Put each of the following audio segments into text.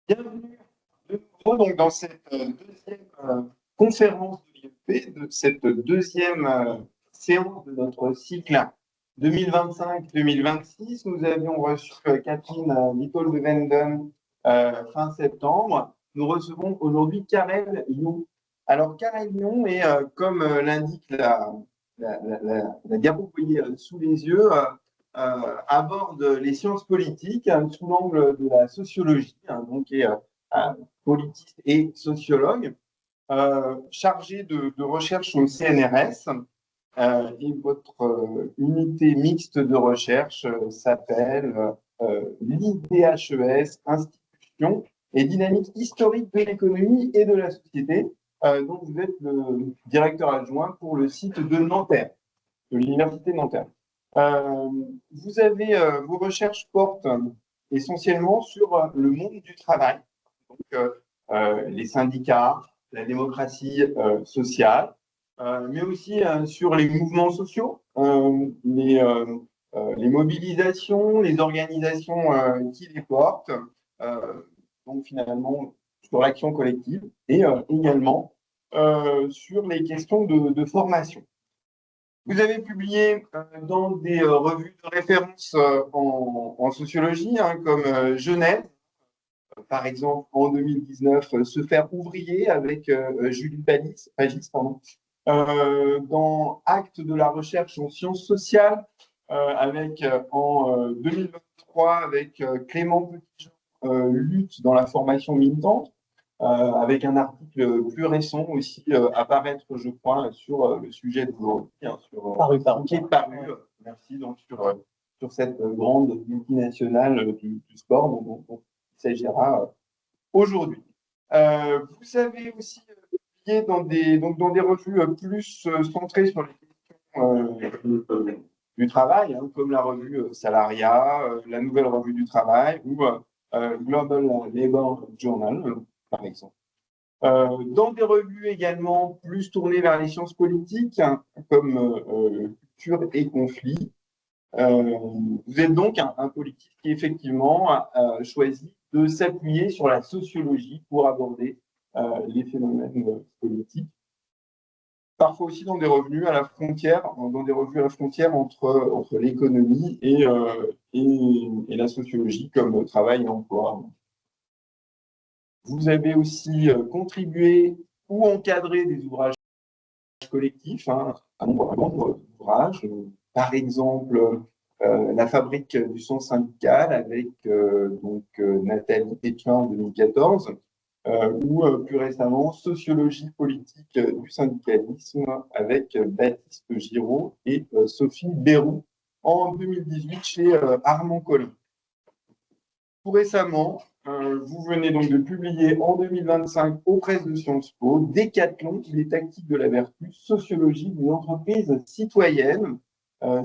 Bienvenue de nouveau donc, dans cette deuxième conférence de l'IEP, de cette deuxième séance de notre cycle 2025-2026. Nous avions reçu Catherine Nicole de Venden fin septembre. Nous recevons aujourd'hui Karel Lyon. Alors, Karel Lyon est, comme l'indique la diapo que vous voyez sous les yeux, aborde les sciences politiques sous l'angle de la sociologie, donc est politiste et sociologue, chargé de recherche au CNRS. Et votre unité mixte de recherche s'appelle l'IDHES, Institution et dynamique historique de l'économie et de la société, dont vous êtes le directeur adjoint pour le site de Nanterre, de l'Université de Nanterre. Vos recherches portent essentiellement sur le monde du travail, donc les syndicats, la démocratie sociale, mais aussi sur les mouvements sociaux, les mobilisations, les organisations qui les portent, donc finalement sur l'action collective et également sur les questions de formation. Vous avez publié dans des revues de référence en sociologie, comme Genève, par exemple en 2019, Se faire ouvrier avec Julie Pagis, dans Actes de la recherche en sciences sociales, avec en 2023 avec Clément Petitjean, Lutte dans la formation militante, avec un article plus récent aussi à paraître, je crois, sur le sujet d'aujourd'hui, qui est paru, merci, donc sur cette grande multinationale du sport dont il s'agira aujourd'hui. Vous avez aussi publié dans des revues plus centrées sur les questions du travail, comme la revue Salariat, la Nouvelle Revue du Travail ou Global Labour Journal, par exemple. Dans des revues également plus tournées vers les sciences politiques, comme Culture et Conflit. Vous êtes donc un politique qui, effectivement, a choisi de s'appuyer sur la sociologie pour aborder les phénomènes politiques. Parfois aussi dans des revues à la frontière, entre l'économie et la sociologie, comme Travail et Emploi. Vous avez aussi contribué ou encadré des ouvrages collectifs, un nombre d'ouvrages, par exemple La fabrique du sens syndical avec Nathalie Pétuin en 2014, ou plus récemment Sociologie politique du syndicalisme avec Baptiste Giraud et Sophie Bérou en 2018 chez Armand Collin. Tout récemment, vous venez donc de publier en 2025 aux presses de Sciences Po Décathlon, les tactiques de la vertu, sociologie d'une entreprise citoyenne.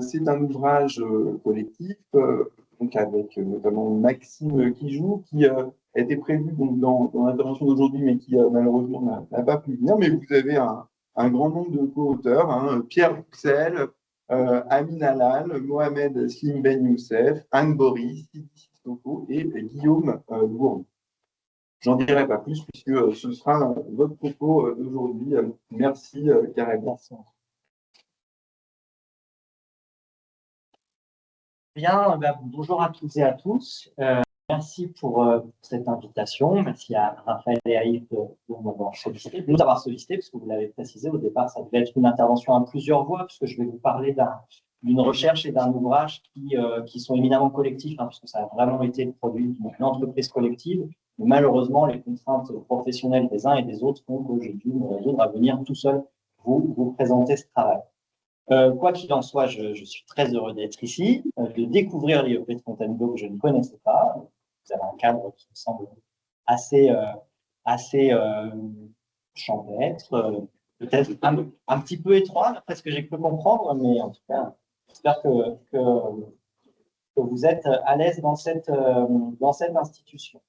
C'est un ouvrage collectif, donc avec notamment Maxime Kijou, qui était prévu donc, dans l'intervention d'aujourd'hui, mais qui malheureusement n'a pas pu venir. Mais vous avez un grand nombre de co-auteurs, Pierre Buxel, Amin Halal, Mohamed Slim Ben Youssef, Anne Boris, et Guillaume Bourg. J'en dirai pas plus puisque ce sera votre propos d'aujourd'hui. Merci, Karel. Bien, bonjour à toutes et à tous. Merci pour cette invitation. Merci à Raphaël et à Yves de nous avoir sollicité, parce que vous l'avez précisé au départ, ça devait être une intervention à plusieurs voix, puisque je vais vous parler d'une recherche et d'un ouvrage qui sont éminemment collectifs, puisque ça a vraiment été le produit d'une entreprise collective. Mais malheureusement, les contraintes professionnelles des uns et des autres font que j'ai dû me résoudre à venir tout seul vous présenter ce travail. Quoi qu'il en soit, je suis très heureux d'être ici, de découvrir l'IEP de Fontainebleau que je ne connaissais pas. Vous avez un cadre qui me semble assez champêtre, peut-être un petit peu étroit, d'après ce que j'ai pu comprendre, mais en tout cas, j'espère que vous êtes à l'aise dans cette institution.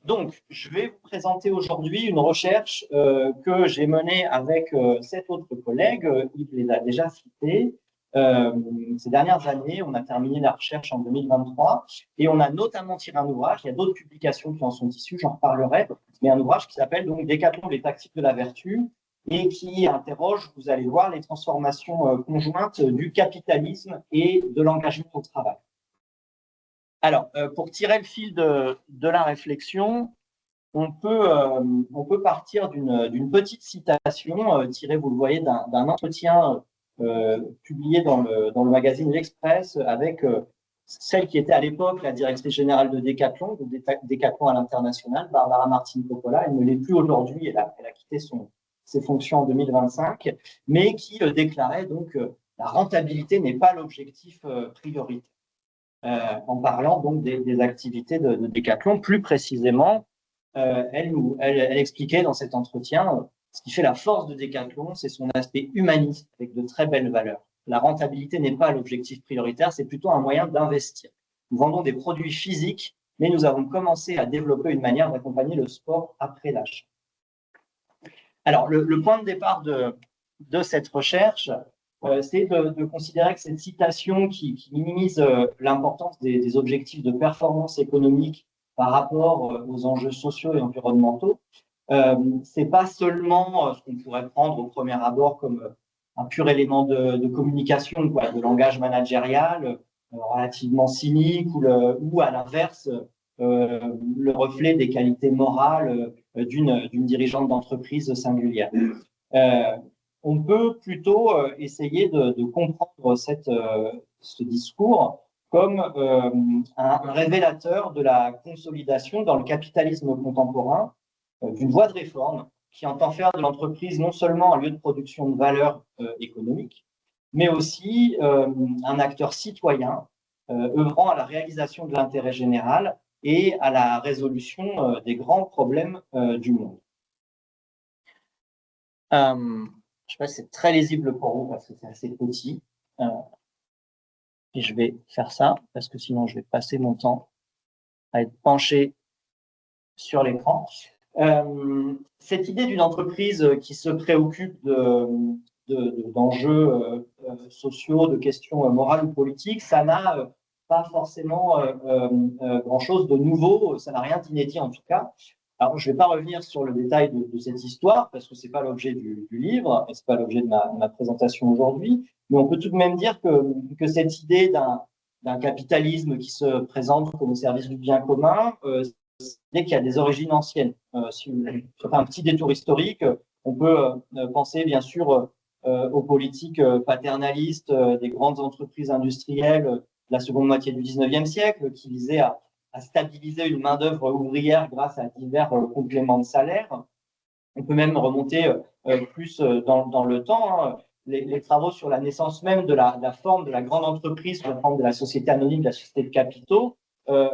Donc, je vais vous présenter aujourd'hui une recherche que j'ai menée avec 7 autres collègues. Il les a déjà cités. ces dernières années. On a terminé la recherche en 2023 et on a notamment tiré un ouvrage. Il y a d'autres publications qui en sont issues, j'en reparlerai, mais un ouvrage qui s'appelle donc Décathlon, les tactiques de la vertu, et qui interroge, vous allez voir, les transformations conjointes du capitalisme et de l'engagement au travail. Alors, pour tirer le fil de la réflexion, on peut partir d'une petite citation tirée, vous le voyez, d'un entretien publié dans le magazine L'Express avec celle qui était à l'époque la directrice générale de Decathlon, donc Decathlon à l'international, Barbara Martin-Coppola. Elle ne l'est plus aujourd'hui, elle a quitté ses fonctions en 2025, mais qui déclarait donc la rentabilité n'est pas l'objectif prioritaire. En parlant donc des activités de Decathlon, plus précisément, elle expliquait dans cet entretien ce qui fait la force de Decathlon, c'est son aspect humaniste avec de très belles valeurs. La rentabilité n'est pas l'objectif prioritaire, c'est plutôt un moyen d'investir. Nous vendons des produits physiques, mais nous avons commencé à développer une manière d'accompagner le sport après l'achat. Alors, le point de départ de cette recherche, c'est de considérer que cette citation qui minimise l'importance des objectifs de performance économique par rapport aux enjeux sociaux et environnementaux, c'est pas seulement ce qu'on pourrait prendre au premier abord comme un pur élément de communication, quoi, de langage managérial relativement cynique ou à l'inverse le reflet des qualités morales d'une dirigeante d'entreprise singulière. On peut plutôt essayer de comprendre ce discours comme un révélateur de la consolidation dans le capitalisme contemporain d'une voie de réforme qui entend faire de l'entreprise non seulement un lieu de production de valeur économique, mais aussi un acteur citoyen œuvrant à la réalisation de l'intérêt général et à la résolution des grands problèmes du monde. Je ne sais pas si c'est très lisible pour vous parce que c'est assez petit. Et je vais faire ça parce que sinon je vais passer mon temps à être penché sur l'écran. Cette idée d'une entreprise qui se préoccupe d'enjeux sociaux, de questions morales ou politiques, ça n'a pas forcément grand-chose de nouveau, ça n'a rien d'inédit en tout cas. Alors, je ne vais pas revenir sur le détail de cette histoire parce que ce n'est pas l'objet du livre et ce n'est pas l'objet de ma présentation aujourd'hui, mais on peut tout de même dire que cette idée d'un capitalisme qui se présente comme au service du bien commun, c'est qu'il y a des origines anciennes. Si on fait un petit détour historique, on peut penser bien sûr aux politiques paternalistes des grandes entreprises industrielles de la seconde moitié du 19e siècle qui visaient à stabiliser une main-d'œuvre ouvrière grâce à divers compléments de salaire. On peut même remonter plus dans le temps. Hein. Les travaux sur la naissance même de la forme de la grande entreprise sous la forme de la société anonyme, de la société de capitaux,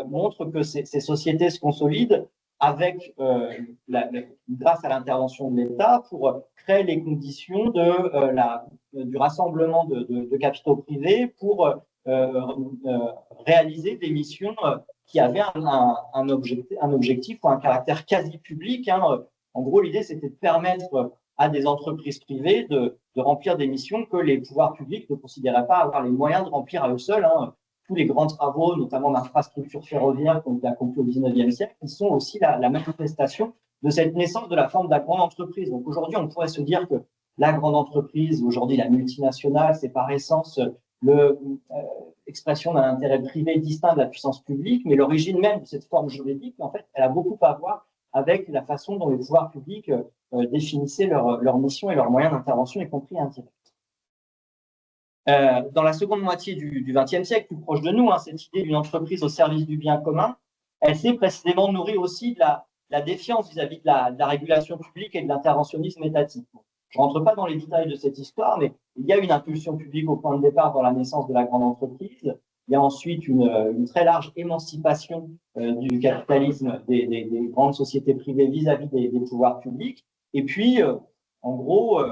montrent que ces sociétés se consolident avec, grâce à l'intervention de l'État pour créer les conditions du rassemblement de capitaux privés pour réaliser des missions qui avaient un objectif ou un caractère quasi public. Hein. En gros, l'idée, c'était de permettre à des entreprises privées de remplir des missions que les pouvoirs publics ne considéraient pas avoir les moyens de remplir à eux seuls. Hein. Tous les grands travaux, notamment d'infrastructures ferroviaires qui ont été accomplis au XIXe siècle, ils sont aussi la manifestation de cette naissance de la forme de la grande entreprise. Donc aujourd'hui, on pourrait se dire que la grande entreprise, aujourd'hui la multinationale, c'est par essence l'expression d'un intérêt privé distinct de la puissance publique, mais l'origine même de cette forme juridique, en fait, elle a beaucoup à voir avec la façon dont les pouvoirs publics définissaient leur mission et leurs moyens d'intervention, y compris indirects. Dans la seconde moitié du XXe siècle, plus proche de nous, hein, cette idée d'une entreprise au service du bien commun, elle s'est précisément nourrie aussi de la défiance vis-à-vis de la régulation publique et de l'interventionnisme étatique. Je ne rentre pas dans les détails de cette histoire, mais il y a une impulsion publique au point de départ dans la naissance de la grande entreprise. Il y a ensuite une très large émancipation du capitalisme des grandes sociétés privées vis-à-vis des pouvoirs publics. Et puis, en gros,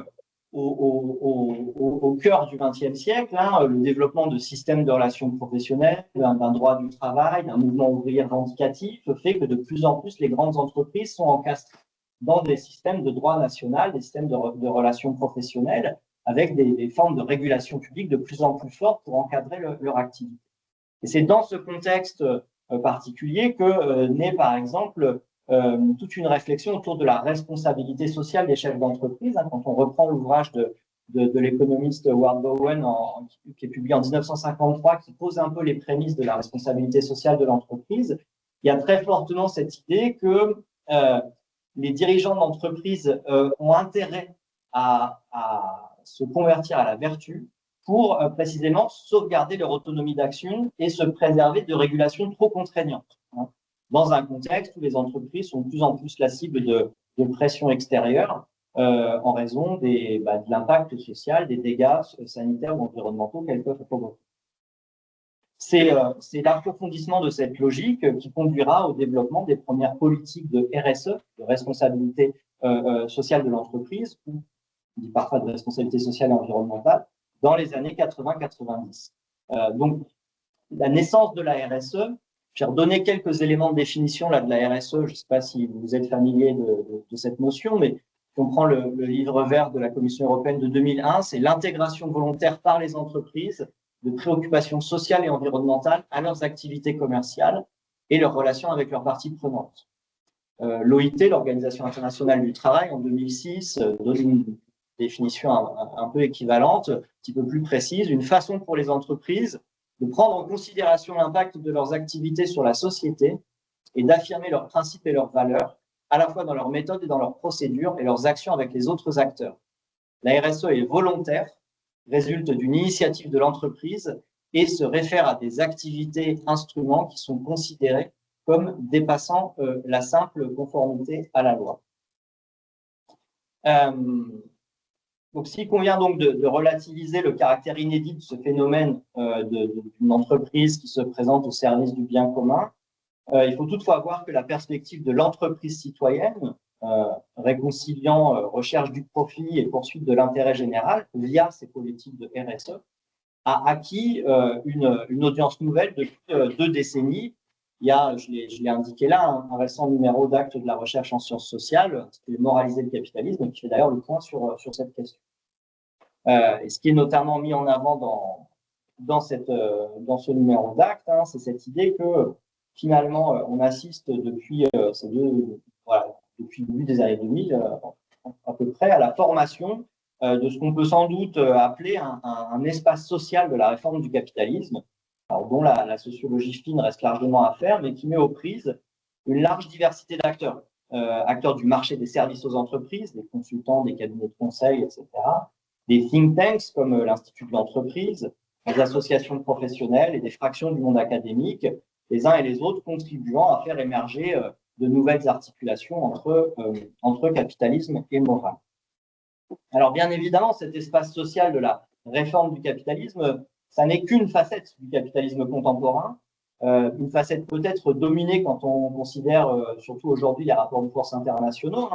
au cœur du XXe siècle, hein, le développement de systèmes de relations professionnelles, d'un droit du travail, d'un mouvement ouvrier revendicatif fait que de plus en plus les grandes entreprises sont encastrées dans des systèmes de droit national, des systèmes de relations professionnelles avec des formes de régulation publique de plus en plus fortes pour encadrer leur activité. Et c'est dans ce contexte particulier que naît, par exemple, toute une réflexion autour de la responsabilité sociale des chefs d'entreprise. Quand on reprend l'ouvrage de l'économiste Ward Bowen, qui est publié en 1953, qui pose un peu les prémices de la responsabilité sociale de l'entreprise, il y a très fortement cette idée que les dirigeants d'entreprise ont intérêt à se convertir à la vertu pour précisément sauvegarder leur autonomie d'action et se préserver de régulations trop contraignantes, dans un contexte où les entreprises sont de plus en plus la cible de pressions extérieures en raison de l'impact social, des dégâts sanitaires ou environnementaux qu'elles peuvent provoquer. C'est l'approfondissement de cette logique qui conduira au développement des premières politiques de RSE, de responsabilité sociale de l'entreprise, ou on dit parfois de responsabilité sociale et environnementale, dans les années 80-90. Donc, la naissance de la RSE, j'ai redonné quelques éléments de définition là, de la RSE, je ne sais pas si vous êtes familier de cette notion, mais si on prend le livre vert de la Commission européenne de 2001, c'est l'intégration volontaire par les entreprises de préoccupations sociales et environnementales à leurs activités commerciales et leurs relations avec leurs parties prenantes. L'OIT, l'Organisation internationale du travail, en 2006, donne une définition un peu équivalente, un petit peu plus précise, une façon pour les entreprises de prendre en considération l'impact de leurs activités sur la société et d'affirmer leurs principes et leurs valeurs, à la fois dans leurs méthodes et dans leurs procédures et leurs actions avec les autres acteurs. La RSE est volontaire, résulte d'une initiative de l'entreprise et se réfère à des activités, instruments qui sont considérés comme dépassant la simple conformité à la loi. Donc, s'il convient donc de relativiser le caractère inédit de ce phénomène d'une entreprise qui se présente au service du bien commun, il faut toutefois voir que la perspective de l'entreprise citoyenne, réconciliant recherche du profit et poursuite de l'intérêt général via ces politiques de RSE, a acquis une audience nouvelle depuis 2 décennies. Il y a, je l'ai indiqué là, un récent numéro d'Actes de la recherche en sciences sociales, qui est Moraliser le capitalisme, qui fait d'ailleurs le point sur cette question. Et ce qui est notamment mis en avant dans ce numéro d'Actes, c'est cette idée que finalement, on assiste depuis depuis le début des années 2000, à peu près, à la formation de ce qu'on peut sans doute appeler un espace social de la réforme du capitalisme, alors, dont la sociologie fine reste largement à faire, mais qui met aux prises une large diversité d'acteurs. Acteurs du marché des services aux entreprises, des consultants, des cabinets de conseil, etc. Des think tanks comme l'Institut de l'entreprise, des associations professionnelles et des fractions du monde académique, les uns et les autres contribuant à faire émerger de nouvelles articulations entre capitalisme et morale. Alors, bien évidemment, cet espace social de la réforme du capitalisme, ça n'est qu'une facette du capitalisme contemporain, une facette peut-être dominée quand on considère, surtout aujourd'hui, les rapports de force internationaux.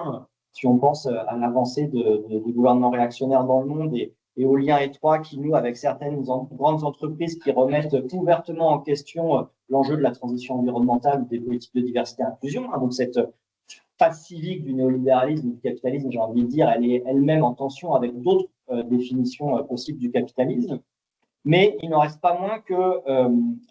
Si on pense à l'avancée des gouvernements réactionnaires dans le monde et aux liens étroits qui nouent avec certaines grandes entreprises qui remettent ouvertement en question l'enjeu de la transition environnementale ou des politiques de diversité et inclusion. Donc, cette face civique du néolibéralisme, du capitalisme, j'ai envie de dire, elle est elle-même en tension avec d'autres définitions possibles du capitalisme. Mais il n'en reste pas moins que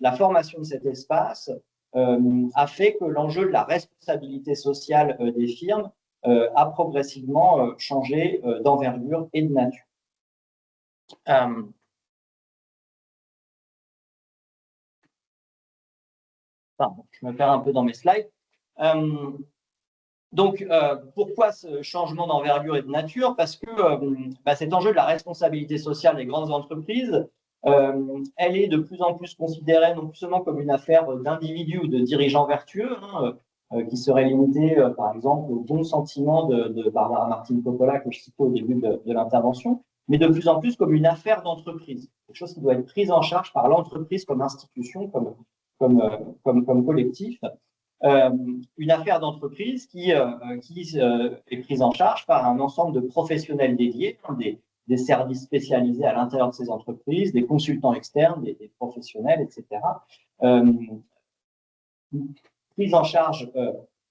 la formation de cet espace a fait que l'enjeu de la responsabilité sociale des firmes a progressivement changé d'envergure et de nature. Pardon, je me perds un peu dans mes slides. Donc, pourquoi ce changement d'envergure et de nature? Parce que cet enjeu de la responsabilité sociale des grandes entreprises, elle est de plus en plus considérée non plus seulement comme une affaire d'individus ou de dirigeants vertueux, qui serait limitée, par exemple, au bon sentiment de Barbara Martin Coppola, que je citais au début de l'intervention, mais de plus en plus comme une affaire d'entreprise, quelque chose qui doit être prise en charge par l'entreprise comme institution, comme collectif. Une affaire d'entreprise qui est prise en charge par un ensemble de professionnels dédiés, des services spécialisés à l'intérieur de ces entreprises, des consultants externes, des professionnels, etc. Prise en charge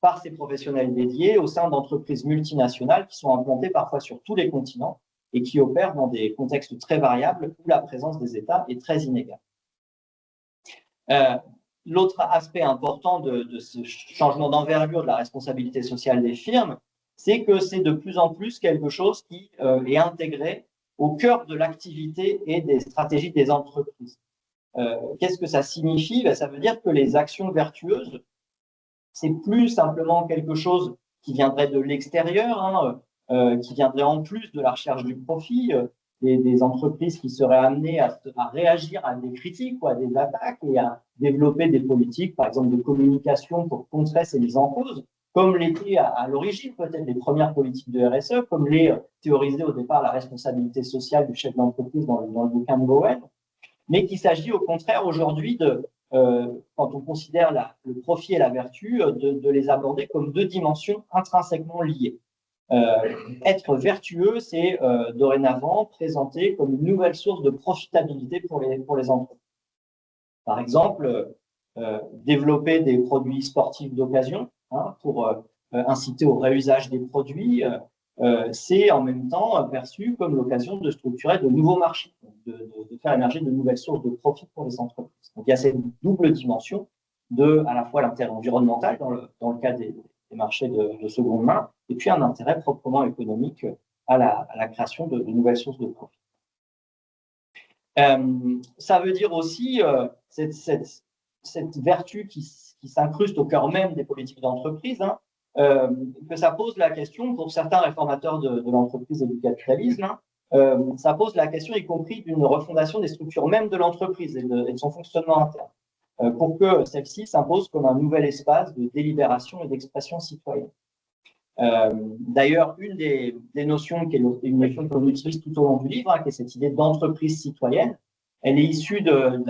par ces professionnels dédiés au sein d'entreprises multinationales qui sont implantées parfois sur tous les continents et qui opèrent dans des contextes très variables où la présence des États est très inégale. L'autre aspect important de ce changement d'envergure de la responsabilité sociale des firmes, c'est que c'est de plus en plus quelque chose qui est intégré au cœur de l'activité et des stratégies des entreprises. Qu'est-ce que ça signifie? Ça veut dire que les actions vertueuses, c'est plus simplement quelque chose qui viendrait de l'extérieur, qui viendrait en plus de la recherche du profit, des entreprises qui seraient amenées à réagir à des critiques ou à des attaques et à développer des politiques, par exemple de communication pour contrer ces mises en cause, comme l'était à l'origine peut-être les premières politiques de RSE, comme l'est théorisé au départ la responsabilité sociale du chef d'entreprise dans le bouquin de Bowen, mais qu'il s'agit au contraire aujourd'hui de, quand on considère le profit et la vertu, de les aborder comme deux dimensions intrinsèquement liées. Être vertueux, c'est dorénavant présenté comme une nouvelle source de profitabilité pour les entreprises. Par exemple, développer des produits sportifs d'occasion pour inciter au réusage des produits, c'est en même temps perçu comme l'occasion de structurer de nouveaux marchés, de faire émerger de nouvelles sources de profit pour les entreprises. Donc il y a cette double dimension de à la fois l'intérêt environnemental dans le cas des marchés de seconde main, et puis un intérêt proprement économique à la création de nouvelles sources de profit. Ça veut dire aussi cette vertu qui s'incruste au cœur même des politiques d'entreprise, que ça pose la question, pour certains réformateurs de l'entreprise et du capitalisme, ça pose la question y compris d'une refondation des structures même de l'entreprise et de son fonctionnement interne, pour que celle-ci s'impose comme un nouvel espace de délibération et d'expression citoyenne. D'ailleurs, une des notions, qui est une notion qu'on utilise tout au long du livre, qui est cette idée d'entreprise citoyenne, elle est issue de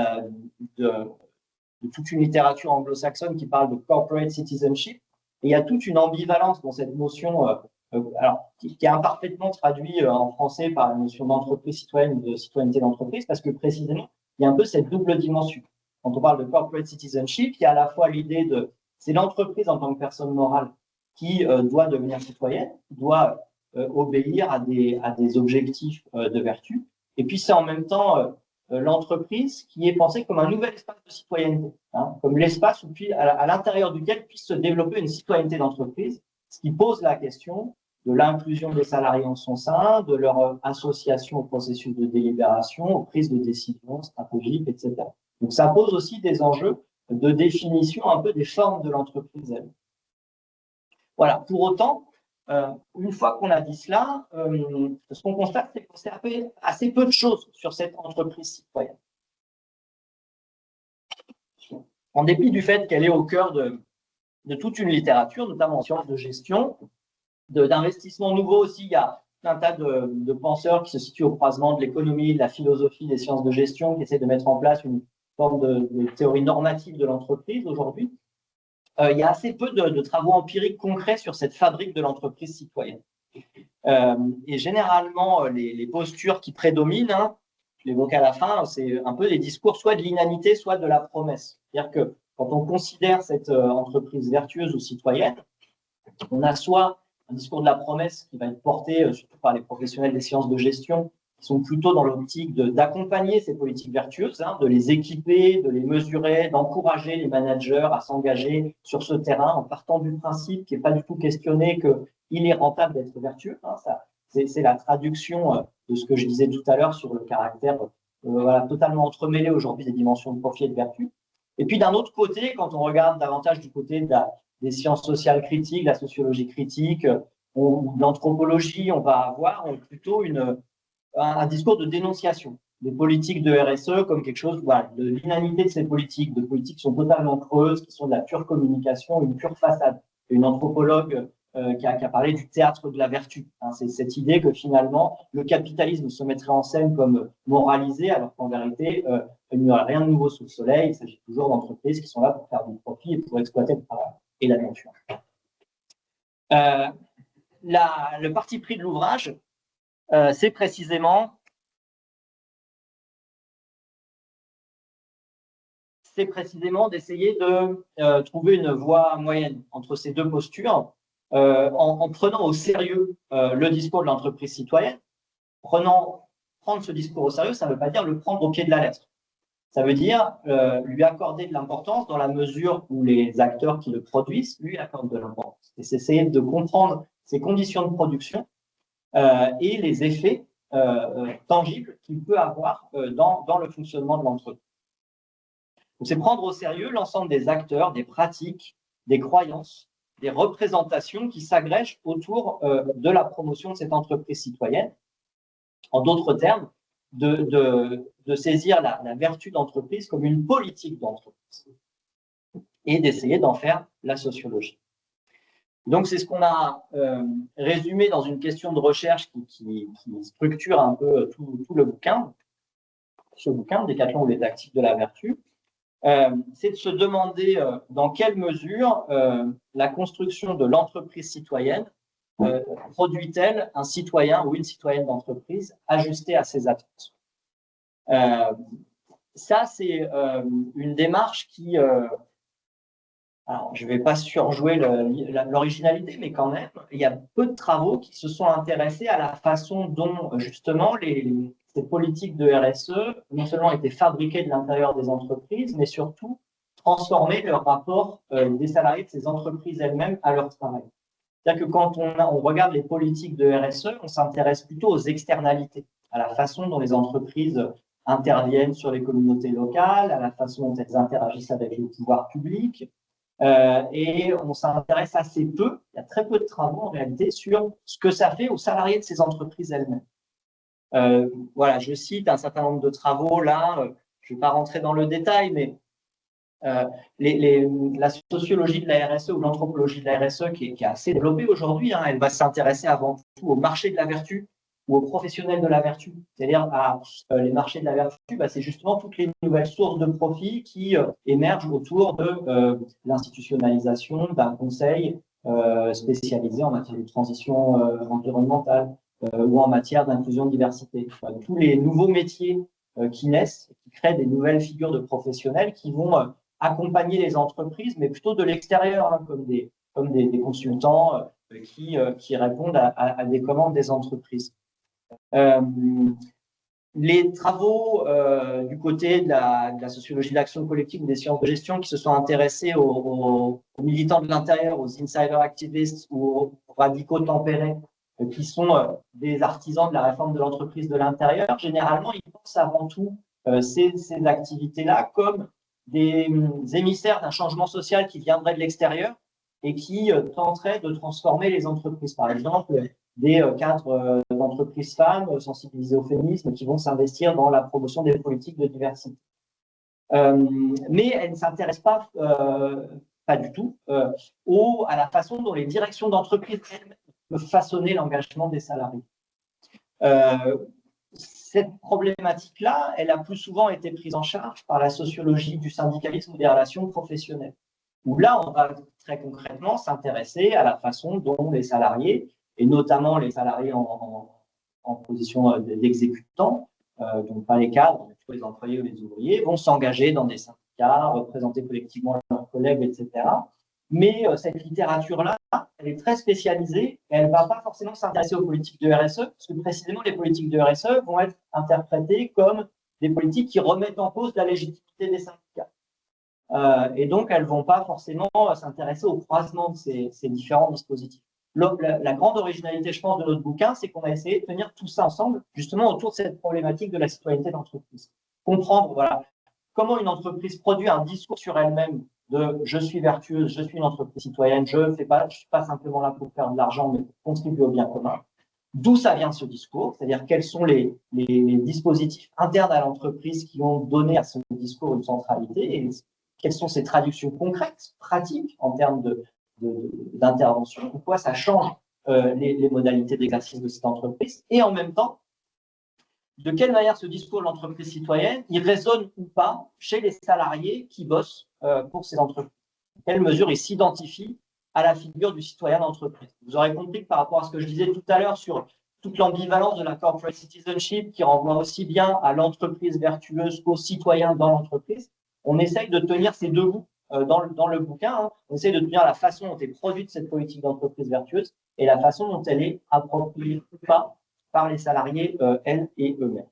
toute une littérature anglo-saxonne qui parle de corporate citizenship. Et il y a toute une ambivalence dans cette notion, qui est imparfaitement traduite en français par la notion d'entreprise citoyenne ou de citoyenneté d'entreprise, parce que précisément, il y a un peu cette double dimension. Quand on parle de corporate citizenship, il y a à la fois l'idée c'est l'entreprise en tant que personne morale qui doit devenir citoyenne, doit obéir à des objectifs de vertu. Et puis c'est en même temps l'entreprise qui est pensée comme un nouvel espace de citoyenneté, comme l'espace à l'intérieur duquel puisse se développer une citoyenneté d'entreprise, ce qui pose la question de l'inclusion des salariés en son sein, de leur association au processus de délibération, aux prises de décision stratégiques, etc. Donc ça pose aussi des enjeux de définition un peu des formes de l'entreprise elle. Voilà, pour autant, une fois qu'on a dit cela, ce qu'on constate, c'est qu'on sait assez peu de choses sur cette entreprise citoyenne. En dépit du fait qu'elle est au cœur de toute une littérature, notamment en sciences de gestion, d'investissements nouveaux aussi, il y a un tas de penseurs qui se situent au croisement de l'économie, de la philosophie, des sciences de gestion, qui essaient de mettre en place une forme de théorie normative de l'entreprise aujourd'hui. Il y a assez peu de travaux empiriques concrets sur cette fabrique de l'entreprise citoyenne. Et généralement, les postures qui prédominent, je l'évoquais à la fin, c'est un peu des discours soit de l'inanité, soit de la promesse. C'est-à-dire que quand on considère cette entreprise vertueuse ou citoyenne, on a soit un discours de la promesse qui va être porté surtout par les professionnels des sciences de gestion, qui sont plutôt dans l'optique d'accompagner ces politiques vertueuses, de les équiper, de les mesurer, d'encourager les managers à s'engager sur ce terrain en partant du principe qui n'est pas du tout questionné qu'il est rentable d'être vertueux. C'est la traduction de ce que je disais tout à l'heure sur le caractère totalement entremêlé aujourd'hui des dimensions de profit et de vertu. Et puis d'un autre côté, quand on regarde davantage du côté des sciences sociales critiques, la sociologie critique, ou l'anthropologie, on va avoir plutôt un discours de dénonciation des politiques de RSE comme quelque chose, de l'inanité de ces politiques, de politiques qui sont totalement creuses, qui sont de la pure communication, une pure façade. Une anthropologue qui a parlé du théâtre de la vertu. C'est cette idée que finalement, le capitalisme se mettrait en scène comme moralisé, alors qu'en vérité, il n'y aurait rien de nouveau sous le soleil. Il s'agit toujours d'entreprises qui sont là pour faire du profit et pour exploiter le travail et la nature. Le parti pris de l'ouvrage, c'est précisément d'essayer de trouver une voie moyenne entre ces deux postures en prenant au sérieux le discours de l'entreprise citoyenne, prendre ce discours au sérieux, ça ne veut pas dire le prendre au pied de la lettre. Ça veut dire lui accorder de l'importance dans la mesure où les acteurs qui le produisent lui accordent de l'importance. Et c'est essayer de comprendre ses conditions de production et les effets tangibles qu'il peut avoir dans le fonctionnement de l'entreprise. Donc, c'est prendre au sérieux l'ensemble des acteurs, des pratiques, des croyances, des représentations qui s'agrègent autour de la promotion de cette entreprise citoyenne. En d'autres termes, de saisir la vertu d'entreprise comme une politique d'entreprise et d'essayer d'en faire la sociologie. Donc, c'est ce qu'on a résumé dans une question de recherche qui structure un peu tout le bouquin. Ce bouquin, Décathlon ou les tactiques de la vertu, c'est de se demander dans quelle mesure la construction de l'entreprise citoyenne produit-elle un citoyen ou une citoyenne d'entreprise ajustée à ses attentes. Ça, c'est une démarche qui... alors, je ne vais pas surjouer l'originalité, mais quand même, il y a peu de travaux qui se sont intéressés à la façon dont, justement, ces politiques de RSE, non seulement étaient fabriquées de l'intérieur des entreprises, mais surtout transformer le rapport des salariés de ces entreprises elles-mêmes à leur travail. C'est-à-dire que quand on regarde les politiques de RSE, on s'intéresse plutôt aux externalités, à la façon dont les entreprises interviennent sur les communautés locales, à la façon dont elles interagissent avec le pouvoir public. Et on s'intéresse assez peu, il y a très peu de travaux en réalité, sur ce que ça fait aux salariés de ces entreprises elles-mêmes. Voilà, je cite un certain nombre de travaux là, je ne vais pas rentrer dans le détail, mais la sociologie de la RSE ou l'anthropologie de la RSE qui est assez développée aujourd'hui, hein, elle va s'intéresser avant tout au marché de la vertu ou aux professionnels de la vertu. C'est-à-dire les marchés de la vertu, c'est justement toutes les nouvelles sources de profit qui émergent autour de l'institutionnalisation d'un conseil spécialisé en matière de transition environnementale ou en matière d'inclusion de diversité. Tous les nouveaux métiers qui naissent, qui créent des nouvelles figures de professionnels qui vont accompagner les entreprises, mais plutôt de l'extérieur, hein, comme des consultants qui répondent à des commandes des entreprises. Les travaux du côté de la sociologie de l'action collective ou des sciences de gestion qui se sont intéressés aux militants de l'intérieur, aux insider activists ou aux radicaux tempérés, qui sont des artisans de la réforme de l'entreprise de l'intérieur, généralement, ils pensent avant tout ces activités-là comme des émissaires d'un changement social qui viendrait de l'extérieur et qui tenteraient de transformer les entreprises. Par exemple, des cadres d'entreprises femmes sensibilisées au féminisme qui vont s'investir dans la promotion des politiques de diversité. Mais elles ne s'intéressent pas du tout à la façon dont les directions d'entreprise peuvent façonner l'engagement des salariés. Cette problématique-là, elle a plus souvent été prise en charge par la sociologie du syndicalisme ou des relations professionnelles, où là, on va très concrètement s'intéresser à la façon dont les salariés, et notamment les salariés en position d'exécutants, donc pas les cadres, mais plutôt les employés ou les ouvriers, vont s'engager dans des syndicats, représenter collectivement leurs collègues, etc. Mais cette littérature-là, elle est très spécialisée et elle ne va pas forcément s'intéresser aux politiques de RSE, parce que précisément les politiques de RSE vont être interprétées comme des politiques qui remettent en cause la légitimité des syndicats. Et donc, elles ne vont pas forcément s'intéresser au croisement de ces différents dispositifs. La grande originalité, je pense, de notre bouquin, c'est qu'on a essayé de tenir tout ça ensemble, justement autour de cette problématique de la citoyenneté d'entreprise. Comprendre, voilà, comment une entreprise produit un discours sur elle-même de « je suis vertueuse, je suis une entreprise citoyenne, je ne suis pas simplement là pour faire de l'argent, mais pour contribuer au bien commun ». D'où ça vient ce discours, c'est-à-dire quels sont les dispositifs internes à l'entreprise qui ont donné à ce discours une centralité et quelles sont ses traductions concrètes, pratiques, en termes d'intervention, pourquoi ça change les modalités d'exercice de cette entreprise, et en même temps, de quelle manière ce discours de l'entreprise citoyenne, il résonne ou pas chez les salariés qui bossent pour ces entreprises. De quelle mesure ils s'identifient à la figure du citoyen d'entreprise. Vous aurez compris que par rapport à ce que je disais tout à l'heure sur toute l'ambivalence de la corporate citizenship qui renvoie aussi bien à l'entreprise vertueuse qu'aux citoyens dans l'entreprise, on essaye de tenir ces deux bouts dans le bouquin. Hein. On essaye de tenir la façon dont est produite cette politique d'entreprise vertueuse et la façon dont elle est appropriée ou pas par les salariés, elles et eux-mêmes.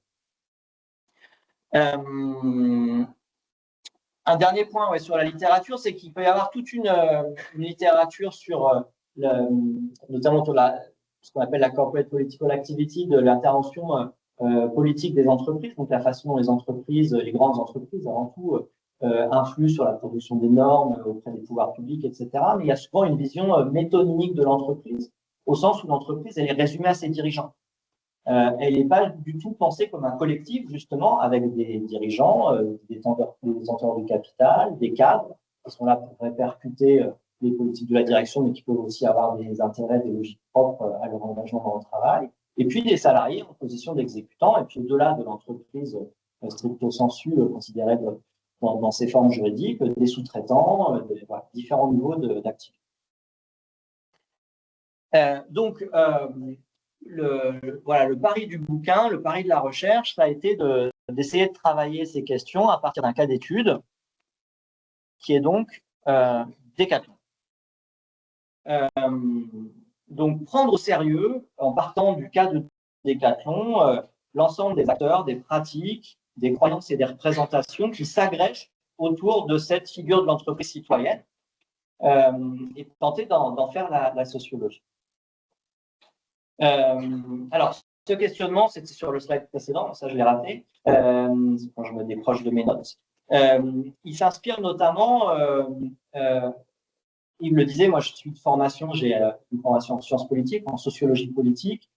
Un dernier point sur la littérature, c'est qu'il peut y avoir toute une littérature sur, notamment autour de ce qu'on appelle la corporate political activity, de l'intervention politique des entreprises, donc la façon dont les entreprises, les grandes entreprises avant tout, influent sur la production des normes auprès des pouvoirs publics, etc. Mais il y a souvent une vision métonymique de l'entreprise, au sens où l'entreprise, elle est résumée à ses dirigeants. Elle n'est pas du tout pensée comme un collectif, justement, avec des dirigeants, des détenteurs du capital, des cadres, qui sont là pour répercuter les politiques de la direction, mais qui peuvent aussi avoir des intérêts, des logiques propres à leur engagement dans le travail. Et puis des salariés en position d'exécutants, et puis au-delà de l'entreprise stricto sensu, considérée dans ses formes juridiques, des sous-traitants, voilà, différents niveaux d'activité. Donc, le pari du bouquin, le pari de la recherche, ça a été d'essayer de travailler ces questions à partir d'un cas d'étude qui est donc Decathlon. Donc, prendre au sérieux, en partant du cas de Decathlon, l'ensemble des acteurs, des pratiques, des croyances et des représentations qui s'agrègent autour de cette figure de l'entreprise citoyenne et tenter d'en faire la sociologie. Alors, ce questionnement, c'était sur le slide précédent, ça je l'ai raté, quand je me déproche de mes notes. Il s'inspire notamment, il me le disait, moi je suis de formation, j'ai une formation en sciences politiques, en sociologie politique,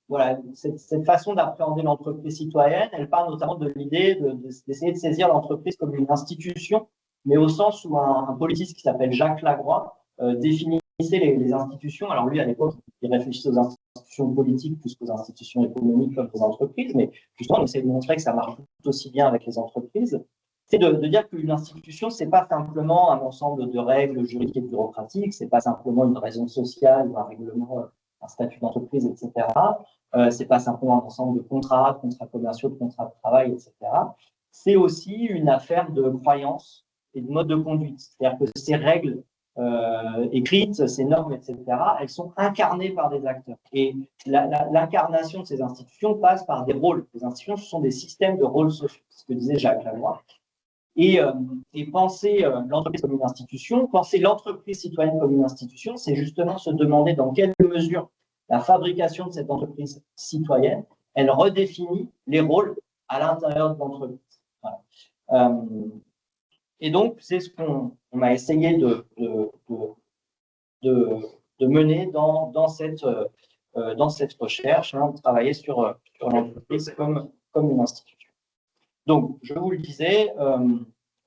voilà, cette façon d'appréhender l'entreprise citoyenne, elle part notamment de l'idée d'essayer de saisir l'entreprise comme une institution, mais au sens où un politiste qui s'appelle Jacques Lagroix définit les institutions. Alors lui, à l'époque, il réfléchissait aux institutions politiques plus qu'aux institutions économiques comme aux entreprises, mais justement, on essaie de montrer que ça marche tout aussi bien avec les entreprises. C'est de dire qu'une institution, c'est pas simplement un ensemble de règles juridiques et bureaucratiques, c'est pas simplement une raison sociale ou un règlement, un statut d'entreprise, etc. C'est pas simplement un ensemble de contrats commerciaux, de contrats de travail, etc. C'est aussi une affaire de croyances et de mode de conduite. C'est-à-dire que ces règles écrites, ces normes, etc., elles sont incarnées par des acteurs. Et l'incarnation de ces institutions passe par des rôles. Les institutions, ce sont des systèmes de rôles sociaux, ce que disait Jacques Lagroix. Et penser l'entreprise comme une institution, penser l'entreprise citoyenne comme une institution, c'est justement se demander dans quelle mesure la fabrication de cette entreprise citoyenne, elle redéfinit les rôles à l'intérieur de l'entreprise. Voilà. Et donc, c'est ce qu'on a essayé de mener dans cette recherche, de travailler sur l'entreprise comme une institution. Donc, je vous le disais,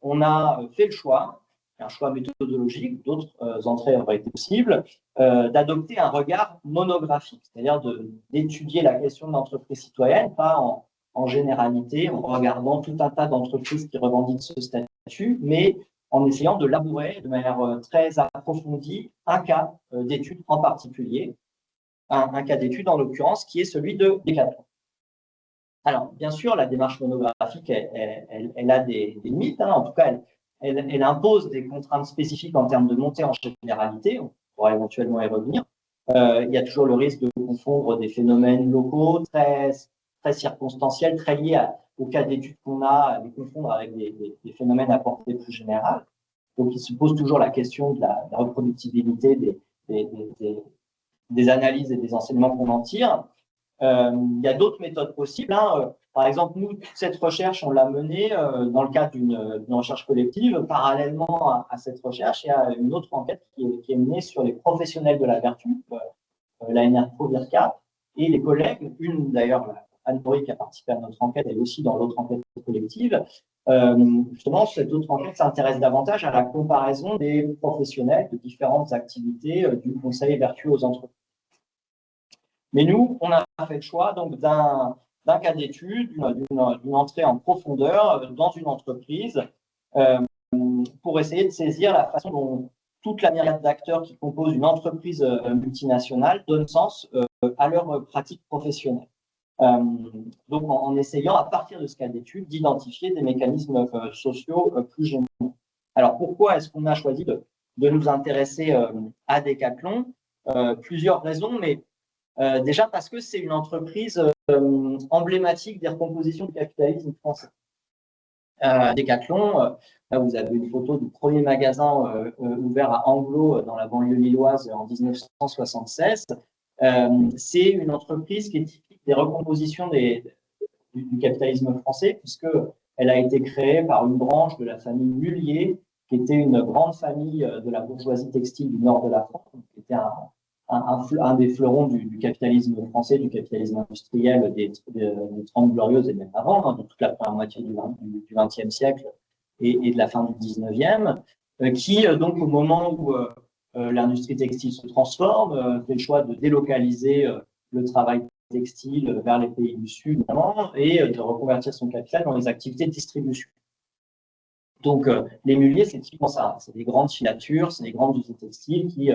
on a fait le choix, un choix méthodologique, d'autres entrées auraient été possibles, d'adopter un regard monographique, c'est-à-dire d'étudier la question de l'entreprise citoyenne, pas en généralité, en regardant tout un tas d'entreprises qui revendiquent ce statut, mais en essayant de labourer de manière très approfondie un cas d'étude en particulier, un cas d'étude en l'occurrence qui est celui de Decathlon. Alors, bien sûr, la démarche monographique, elle a des limites. En tout cas, elle impose des contraintes spécifiques en termes de montée en généralité. On pourra éventuellement y revenir. Il y a toujours le risque de confondre des phénomènes locaux très circonstanciels, très liés au cas d'étude qu'on a, à les confondre avec des phénomènes à portée plus générale. Donc, il se pose toujours la question de la reproductibilité des analyses et des enseignements qu'on en tire. Il y a d'autres méthodes possibles. Par exemple, nous, toute cette recherche, on l'a menée dans le cadre d'une recherche collective. Parallèlement à cette recherche, il y a une autre enquête qui est menée sur les professionnels de la vertu, la NRPro VIRCA, et les collègues, une d'ailleurs, Anne-Marie qui a participé à notre enquête, elle aussi dans l'autre enquête collective. Justement, cette autre enquête s'intéresse davantage à la comparaison des professionnels de différentes activités du conseil vertueux aux entreprises. Mais nous, on a fait le choix donc d'un cas d'étude, d'une entrée en profondeur dans une entreprise pour essayer de saisir la façon dont toute la myriade d'acteurs qui composent une entreprise multinationale donnent sens à leur pratique professionnelle. Donc, en essayant, à partir de ce cas d'étude, d'identifier des mécanismes sociaux plus généraux. Alors, pourquoi est-ce qu'on a choisi de nous intéresser à Decathlon? Plusieurs raisons, mais Déjà parce que c'est une entreprise emblématique des recompositions du capitalisme français. Decathlon, là vous avez une photo du premier magasin ouvert à Anglo dans la banlieue lilloise en 1976. C'est une entreprise qui est typique des recompositions du capitalisme français, puisqu'elle a été créée par une branche de la famille Mullier, qui était une grande famille de la bourgeoisie textile du nord de la France, qui était un des fleurons du capitalisme français, du capitalisme industriel des 30 glorieuses et même avant, de toute la première moitié du XXe siècle et de la fin du XIXe, qui, donc, au moment où l'industrie textile se transforme, fait le choix de délocaliser le travail textile vers les pays du Sud notamment, et de reconvertir son capital dans les activités de distribution. Donc, les Mulliers, c'est typiquement ça. C'est des grandes filatures, c'est des grandes usines textiles qui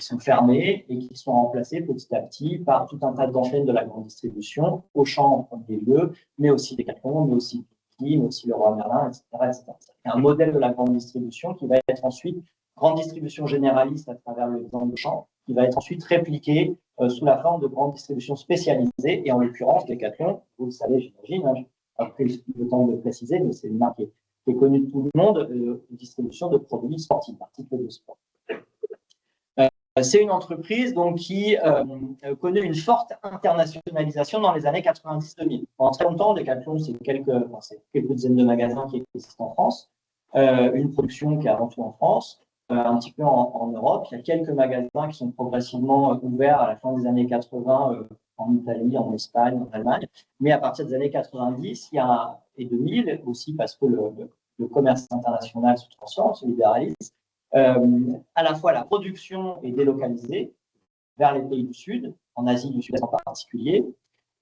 sont fermées et qui sont remplacées petit à petit par tout un tas d'enseignes de la grande distribution, Auchan en premier lieu, mais aussi Decathlon, mais aussi Pepsi, mais aussi Leroy Merlin, etc., etc. C'est un modèle de la grande distribution qui va être ensuite grande distribution généraliste à travers l'exemple d'Auchan, qui va être ensuite répliqué sous la forme de grande distribution spécialisée, et en l'occurrence Decathlon, vous le savez, j'imagine, hein, après le temps de le préciser, mais c'est une marque qui est connue de tout le monde, distribution de produits sportifs, d'articles de sport. C'est une entreprise donc, qui connaît une forte internationalisation dans les années 90-2000. Pendant très longtemps, Decathlon, c'est quelques dizaines de magasins qui existent en France, une production qui est avant tout en France, un petit peu en Europe. Il y a quelques magasins qui sont progressivement ouverts à la fin des années 80 en Italie, en Espagne, en Allemagne. Mais à partir des années 90 et 2000, aussi parce que le commerce international se transforme, se libéralise, à la fois la production est délocalisée vers les pays du Sud, en Asie du Sud-Est en particulier,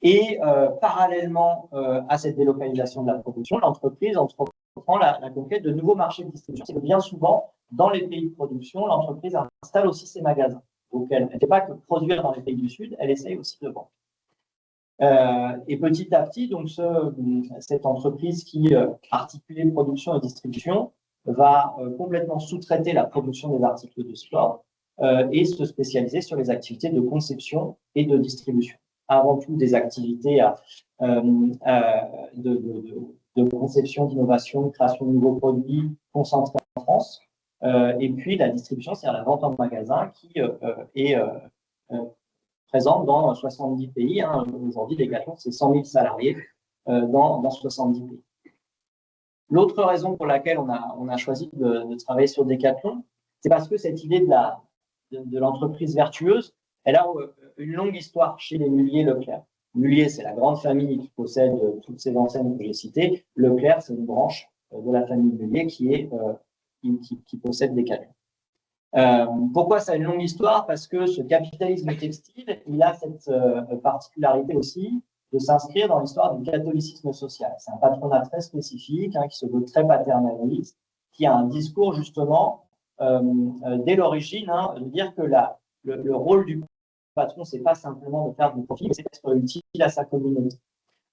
et parallèlement à cette délocalisation de la production, l'entreprise entreprend la conquête de nouveaux marchés de distribution. C'est que bien souvent, dans les pays de production, l'entreprise installe aussi ses magasins. Donc, elle ne fait pas que produire dans les pays du Sud, elle essaye aussi de vendre. Et petit à petit, donc cette entreprise qui articule production et distribution va complètement sous-traiter la production des articles de sport et se spécialiser sur les activités de conception et de distribution. Avant tout, des activités de conception, d'innovation, de création de nouveaux produits concentrés en France. Et puis, la distribution, c'est-à-dire la vente en magasin qui est présente dans 70 pays. Hein. Aujourd'hui, Decathlon, c'est 100 000 salariés dans 70 pays. L'autre raison pour laquelle on a choisi de travailler sur Decathlon, c'est parce que cette idée de l'entreprise vertueuse, elle a une longue histoire chez les Mullier-Leclerc. Mullier, c'est la grande famille qui possède toutes ces enseignes que j'ai citées. Leclerc, c'est une branche de la famille Mullier qui possède Decathlon. Pourquoi ça a une longue histoire? Parce que ce capitalisme textile, il a cette particularité aussi de s'inscrire dans l'histoire du catholicisme social. C'est un patronat très spécifique, qui se veut très paternaliste, qui a un discours justement, dès l'origine, de dire que le rôle du patron, c'est pas simplement de faire du profit, mais c'est d'être utile à sa communauté.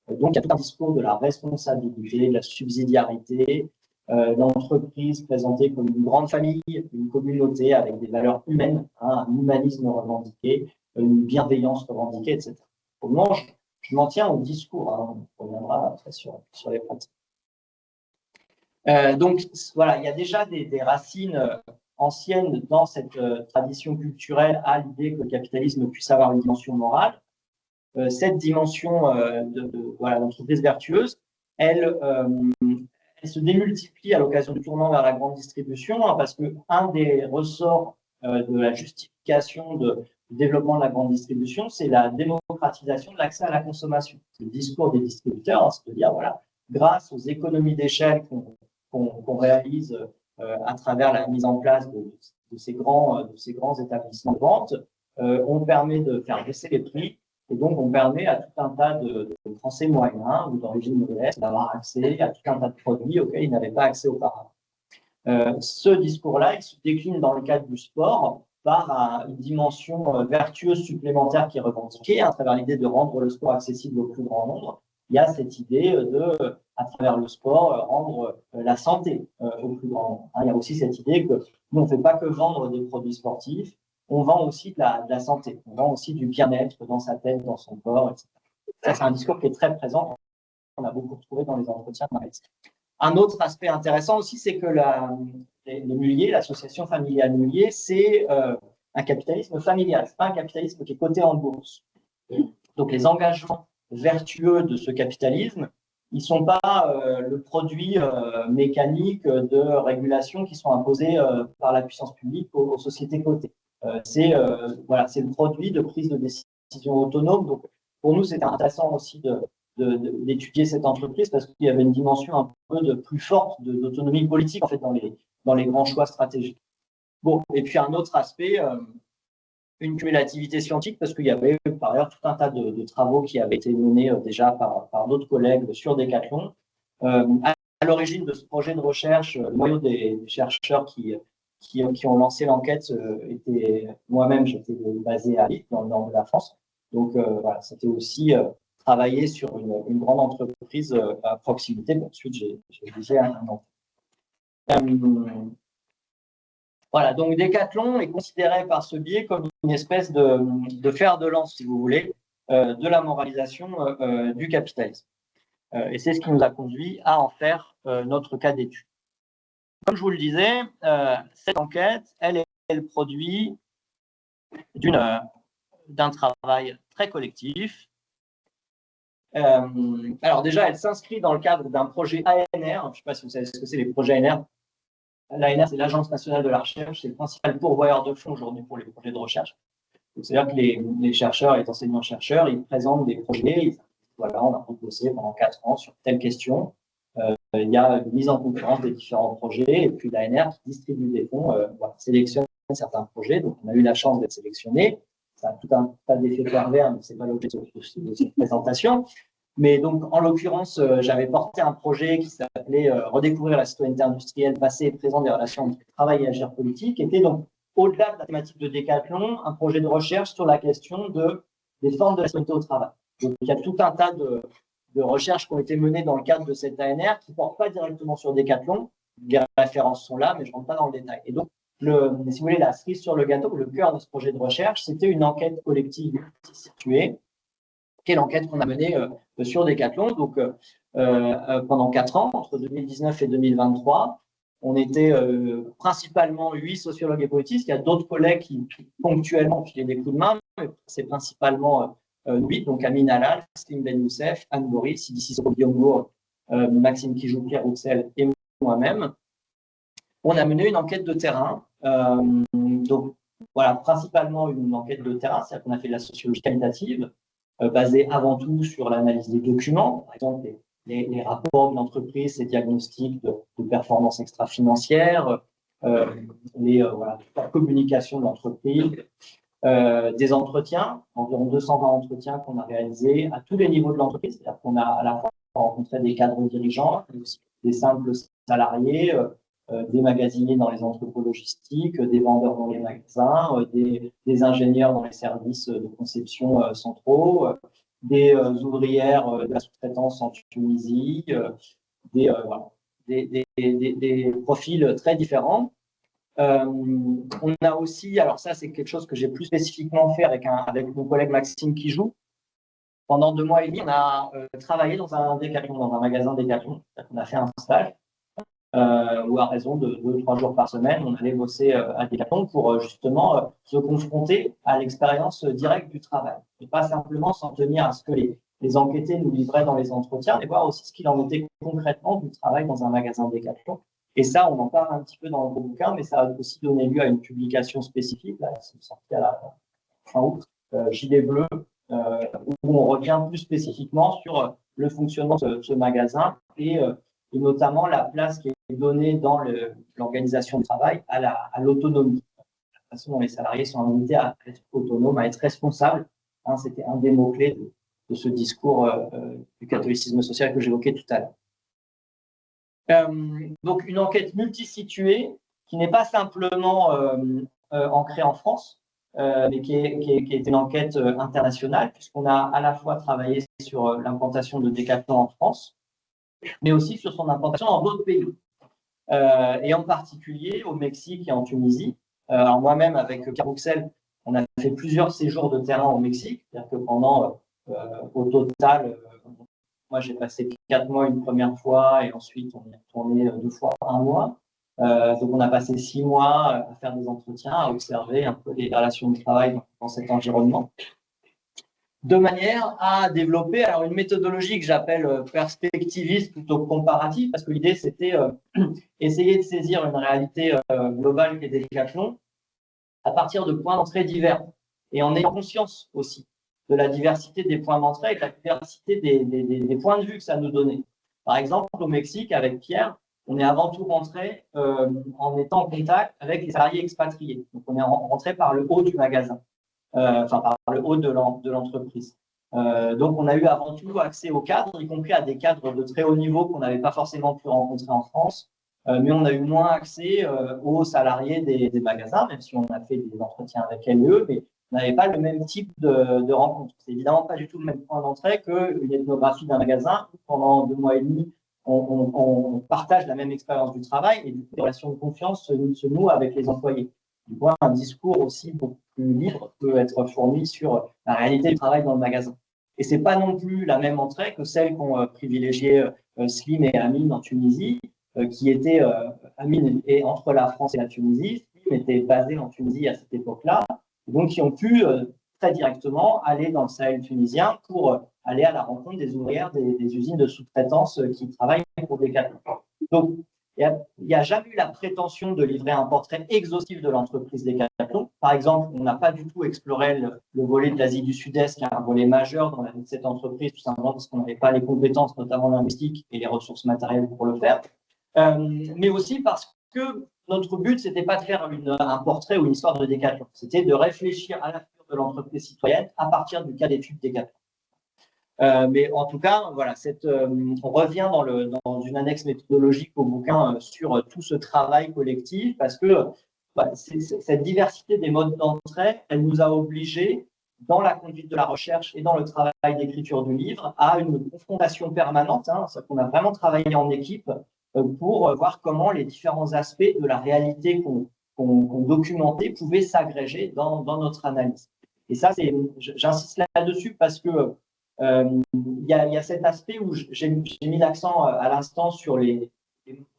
Donc, il y a tout un discours de la responsabilité, de la subsidiarité, l'entreprise présentée comme une grande famille, une communauté avec des valeurs humaines, un humanisme revendiqué, une bienveillance revendiquée, etc. Au moment, je m'en tiens au discours, on reviendra après sur les pratiques. Donc, voilà, il y a déjà des racines anciennes dans cette tradition culturelle à l'idée que le capitalisme puisse avoir une dimension morale. Cette dimension l'entreprise vertueuse, elle se démultiplie à l'occasion du tournant vers la grande distribution, parce qu'un des ressorts de la justification du développement de la grande distribution, c'est la démocratisation de l'accès à la consommation. C'est le discours des distributeurs, c'est de dire, voilà, grâce aux économies d'échelle qu'on réalise à travers la mise en place de ces grands établissements de vente, on permet de faire baisser les prix. Et donc, on permet à tout un tas de Français moyens ou d'origine modeste d'avoir accès à tout un tas de produits auxquels ils n'avaient pas accès auparavant. Ce discours-là, il se décline dans le cadre du sport par une dimension vertueuse supplémentaire qui est revendiquée, à travers l'idée de rendre le sport accessible au plus grand nombre. Il y a cette idée à travers le sport, rendre la santé au plus grand nombre. Il y a aussi cette idée que nous, on ne fait pas que vendre des produits sportifs, on vend aussi de la santé, on vend aussi du bien-être dans sa tête, dans son corps, etc. Ça, c'est un discours qui est très présent, on a beaucoup retrouvé dans les entretiens de marketing. Un autre aspect intéressant aussi, c'est que les Mulliers, l'association familiale Mullier, c'est un capitalisme familial, ce n'est pas un capitalisme qui est coté en bourse. Donc les engagements vertueux de ce capitalisme, ils ne sont pas le produit mécanique de régulations qui sont imposées par la puissance publique aux sociétés cotées. C'est le produit de prise de décision autonome. Donc pour nous, c'était intéressant aussi d'étudier cette entreprise parce qu'il y avait une dimension un peu plus forte d'autonomie politique en fait dans les grands choix stratégiques. Bon, et puis un autre aspect, une cumulativité scientifique parce qu'il y avait par ailleurs tout un tas de travaux qui avaient été menés déjà par d'autres collègues sur Decathlon. À l'origine de ce projet de recherche, le noyau des chercheurs qui ont lancé l'enquête était moi-même, j'étais basé à Lille, dans le nord de la France. Donc voilà, c'était aussi travailler sur une grande entreprise à proximité. Bon, ensuite, j'ai dirigé un an. Voilà, donc Decathlon est considéré par ce biais comme une espèce de fer de lance, si vous voulez, de la moralisation du capitalisme. Et c'est ce qui nous a conduit à en faire notre cas d'étude. Comme je vous le disais, cette enquête, elle est le produit d'un travail très collectif. Alors déjà, elle s'inscrit dans le cadre d'un projet ANR. Je ne sais pas si vous savez ce que c'est les projets ANR. L'ANR, c'est l'Agence nationale de la recherche, c'est le principal pourvoyeur de fonds aujourd'hui pour les projets de recherche. C'est-à-dire que les chercheurs et les enseignants-chercheurs, ils présentent des projets, ils disent, voilà, on a bossé pendant 4 ans sur telle question. Il y a une mise en concurrence des différents projets, et puis l'ANR qui distribue des fonds, sélectionne certains projets. Donc, on a eu la chance d'être sélectionné. Ça a tout un tas d'effets pervers, mais ce n'est pas l'objet de cette présentation. Mais donc, en l'occurrence, j'avais porté un projet qui s'appelait Redécouvrir la citoyenneté industrielle, passé et présent des relations entre travail et agir politique, qui était donc, au-delà de la thématique de Decathlon, un projet de recherche sur la question des formes de la citoyenneté au travail. Donc, il y a tout un tas de recherches qui ont été menées dans le cadre de cette ANR qui ne portent pas directement sur Decathlon. Les références sont là, mais je ne rentre pas dans le détail. Et donc, si vous voulez, la cerise sur le gâteau, le cœur de ce projet de recherche, c'était une enquête collective située, qui est l'enquête qu'on a menée sur Decathlon. Donc, pendant 4 ans, entre 2019 et 2023, on était principalement 8 sociologues et politistes. Il y a d'autres collègues qui ponctuellement filaient des coups de main, mais c'est principalement 8, donc Amine Halal, Slim Ben Youssef, Anne Boris, Sidi Sissoko Biombo, Maxime Kijou, Pierre Roussel et moi-même. On a mené une enquête de terrain. Donc, voilà, principalement une enquête de terrain, c'est-à-dire qu'on a fait de la sociologie qualitative, basée avant tout sur l'analyse des documents, par exemple les rapports de l'entreprise, les diagnostics de performance extra-financière, la communication de l'entreprise, des entretiens, environ 220 entretiens qu'on a réalisés à tous les niveaux de l'entreprise, c'est-à-dire qu'on a à la fois rencontré des cadres dirigeants, mais aussi des simples salariés, des magasiniers dans les entrepôts logistiques, des vendeurs dans les magasins, des ingénieurs dans les services de conception centraux, des ouvrières de la sous-traitance en Tunisie, des profils très différents. On a aussi, alors ça c'est quelque chose que j'ai plus spécifiquement fait avec mon collègue Maxime Kijou. Pendant 2 mois et demi, on a travaillé dans un Decathlon, dans un magasin Decathlon. On a fait un stage où à raison de 2-3 jours par semaine, on allait bosser à Decathlon pour justement se confronter à l'expérience directe du travail. Et pas simplement s'en tenir à ce que les enquêtés nous livraient dans les entretiens, mais voir aussi ce qu'il en était concrètement du travail dans un magasin Decathlon. Et ça, on en parle un petit peu dans le bouquin, mais ça a aussi donné lieu à une publication spécifique, là, qui est sortie à la fin août, Gilet bleu, où on revient plus spécifiquement sur le fonctionnement de ce magasin et notamment la place qui est donnée dans l'organisation du travail à l'autonomie. La façon dont les salariés sont invités à être autonomes, à être responsables. Hein, c'était un des mots-clés de ce discours du catholicisme social que j'évoquais tout à l'heure. Donc, une enquête multisituée qui n'est pas simplement ancrée en France, mais qui est une enquête internationale, puisqu'on a à la fois travaillé sur l'implantation de Decathlon en France, mais aussi sur son implantation dans d'autres pays, et en particulier au Mexique et en Tunisie. Alors moi-même, avec Pierre Roussel, On a fait plusieurs séjours de terrain au Mexique, c'est-à-dire que pendant, au total, moi j'ai passé 4 mois une première fois et ensuite on est retourné 2 fois 1 mois. Donc on a passé 6 mois à faire des entretiens, à observer un peu les relations de travail dans cet environnement, de manière à développer alors une méthodologie que j'appelle perspectiviste plutôt que comparative, parce que l'idée c'était essayer de saisir une réalité globale qu'est Decathlon à partir de points d'entrée divers, et en ayant conscience aussi de la diversité des points d'entrée et de la diversité des points de vue que ça nous donnait. Par exemple, au Mexique, avec Pierre, on est avant tout rentré en étant en contact avec les salariés expatriés. Donc, on est rentré par le haut du magasin, enfin par le haut de l'entreprise. Donc, on a eu avant tout accès aux cadres, y compris à des cadres de très haut niveau qu'on n'avait pas forcément pu rencontrer en France. Mais on a eu moins accès aux salariés des magasins, même si on a fait des entretiens avec eux, mais on n'avait pas le même type de rencontre. C'est évidemment pas du tout le même point d'entrée qu'une ethnographie d'un magasin où pendant 2 mois et demi, on partage la même expérience du travail et des relations de confiance se nouent avec les employés. Du coup, un discours aussi beaucoup plus libre peut être fourni sur la réalité du travail dans le magasin. Et c'est pas non plus la même entrée que celle qu'ont privilégié Slim et Amine en Tunisie, qui était Amine et entre la France et la Tunisie. Slim était basé en Tunisie à cette époque-là, donc qui ont pu très directement aller dans le Sahel tunisien pour aller à la rencontre des ouvrières des usines de sous-traitance qui travaillent pour Decathlon. Donc, il n'y a jamais eu la prétention de livrer un portrait exhaustif de l'entreprise Decathlon. Par exemple, on n'a pas du tout exploré le volet de l'Asie du Sud-Est, qui est un volet majeur dans la vie de cette entreprise, tout simplement parce qu'on n'avait pas les compétences, notamment linguistiques, et les ressources matérielles pour le faire. Mais aussi parce que notre but, ce n'était pas de faire un portrait ou une histoire de Decathlon. C'était de réfléchir à la future de l'entreprise citoyenne à partir du cas d'étude Decathlon. Mais en tout cas, voilà, on revient dans une annexe méthodologique au bouquin sur tout ce travail collectif, parce que cette diversité des modes d'entrée, elle nous a obligés, dans la conduite de la recherche et dans le travail d'écriture du livre, à une confrontation permanente. C'est-à-dire qu'on a vraiment travaillé en équipe pour voir comment les différents aspects de la réalité qu'on documentait pouvaient s'agréger dans notre analyse. Et ça, j'insiste là-dessus parce que il y a cet aspect où j'ai mis l'accent à l'instant sur les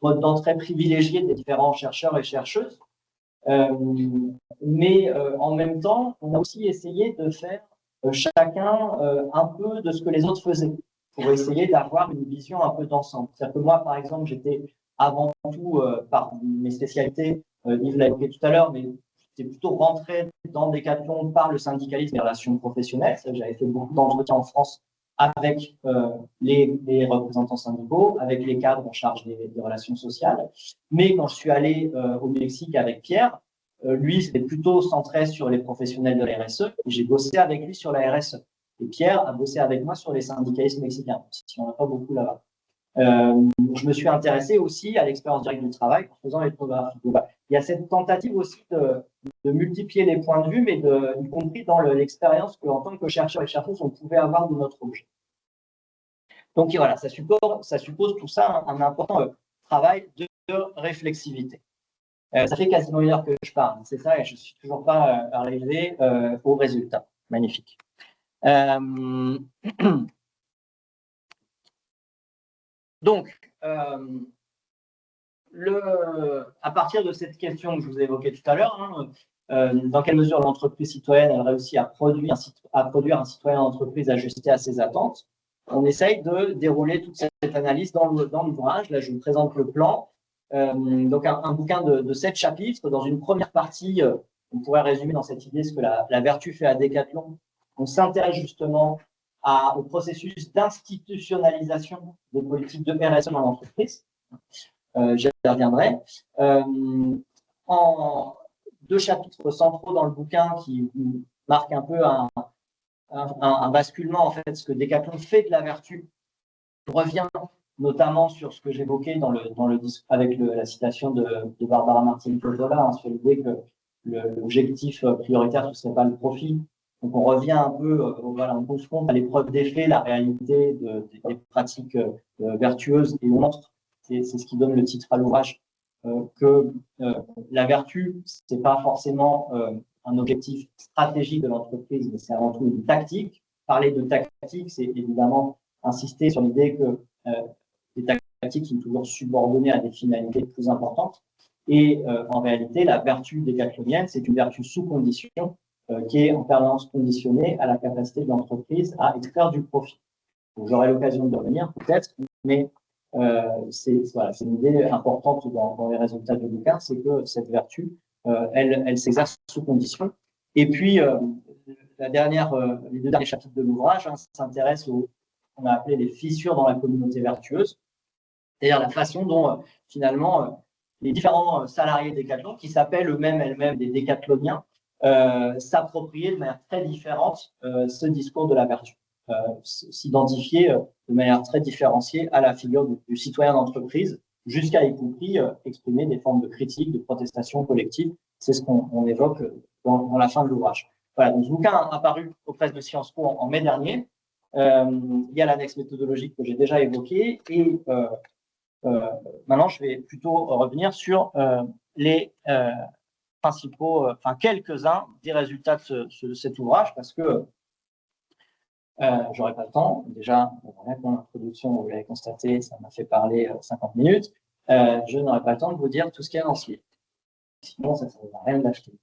modes d'entrée privilégiés des différents chercheurs et chercheuses. Mais en même temps, on a aussi essayé de faire chacun un peu de ce que les autres faisaient pour essayer d'avoir une vision un peu d'ensemble. C'est-à-dire que moi, par exemple, j'étais avant tout, par mes spécialités, Yves l'a évoqué tout à l'heure, mais j'étais plutôt rentré dans Decathlon par le syndicalisme et les relations professionnelles. J'avais fait beaucoup d'entretiens en France avec les représentants syndicaux, avec les cadres en charge des relations sociales. Mais quand je suis allé au Mexique avec Pierre, lui, c'était plutôt centré sur les professionnels de la RSE, et j'ai bossé avec lui sur la RSE. Et Pierre a bossé avec moi sur les syndicalistes mexicains, si on n'a pas beaucoup là-bas. Je me suis intéressé aussi à l'expérience directe du travail en faisant l'ethnographie. Il y a cette tentative aussi de multiplier les points de vue, mais y compris dans l'expérience qu'en tant que chercheur et chercheuse, on pouvait avoir de notre objet. Donc voilà, ça suppose tout ça un important travail de réflexivité. Ça fait quasiment 1 heure que je parle, c'est ça, et je ne suis toujours pas arrivé au résultat. Magnifique. Donc, à partir de cette question que je vous ai évoquée tout à l'heure, dans quelle mesure l'entreprise citoyenne elle réussit à produire un citoyen d'entreprise ajusté à ses attentes, on essaye de dérouler toute cette analyse dans l'ouvrage. Là, je vous présente le plan. Donc, un bouquin de 7 chapitres. Dans une première partie, on pourrait résumer dans cette idée ce que la vertu fait à Decathlon. On s'intéresse justement au processus d'institutionnalisation des politiques de RSE dans l'entreprise. J'y reviendrai. En 2 chapitres centraux dans le bouquin qui marquent un peu un basculement, en fait, ce que Decathlon fait de la vertu. Je reviens notamment sur ce que j'évoquais avec la citation de Barbara Martin-Coppola, sur l'idée que l'objectif prioritaire, ce ne serait pas le profit. Donc, on revient un peu, on confronte à l'épreuve des faits la réalité des pratiques vertueuses, et on montre, c'est ce qui donne le titre à l'ouvrage, que la vertu, c'est pas forcément un objectif stratégique de l'entreprise, mais c'est avant tout une tactique. Parler de tactique, c'est évidemment insister sur l'idée que les tactiques sont toujours subordonnées à des finalités plus importantes. Et en réalité, la vertu décathlonienne, c'est une vertu sous condition qui est en permanence conditionnée à la capacité de l'entreprise à extraire du profit. J'aurai l'occasion de revenir peut-être, mais c'est une idée importante dans les résultats de Luca, c'est que cette vertu, elle s'exerce sous condition. Et puis, les deux derniers chapitres de l'ouvrage s'intéressent aux qu'on a appelé les fissures dans la communauté vertueuse, c'est-à-dire la façon dont finalement les différents salariés Decathlon, qui s'appellent eux-mêmes des décathloniens, s'approprier de manière très différente ce discours de la vertu, s'identifier de manière très différenciée à la figure du citoyen d'entreprise, jusqu'à y compris exprimer des formes de critique, de protestation collective. C'est ce qu'on évoque dans la fin de l'ouvrage. Voilà, donc ce bouquin a apparu aux presses de Sciences Po en mai dernier. Il y a l'annexe méthodologique que j'ai déjà évoquée et maintenant je vais plutôt revenir sur les principaux, quelques-uns des résultats de cet ouvrage, parce que j'aurais pas le temps. Déjà, dans l'introduction, vous l'avez constaté, ça m'a fait parler 50 minutes. Je n'aurai pas le temps de vous dire tout ce qu'il y a dans ce livre. Sinon, ça ne sert à rien d'acheter.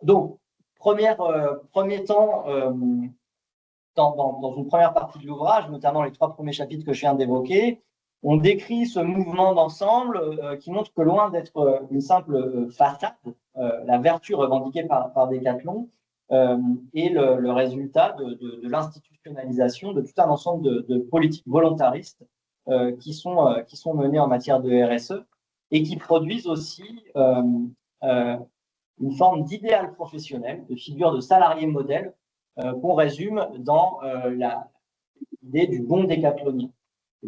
Donc, premier temps, dans une première partie de l'ouvrage, notamment les 3 premiers chapitres que je viens d'évoquer, on décrit ce mouvement d'ensemble qui montre que loin d'être une simple façade, la vertu revendiquée par Decathlon est le résultat de l'institutionnalisation de tout un ensemble de politiques volontaristes qui sont menées en matière de RSE et qui produisent aussi une forme d'idéal professionnel, de figure de salarié modèle qu'on résume dans l'idée du bon décathlonien.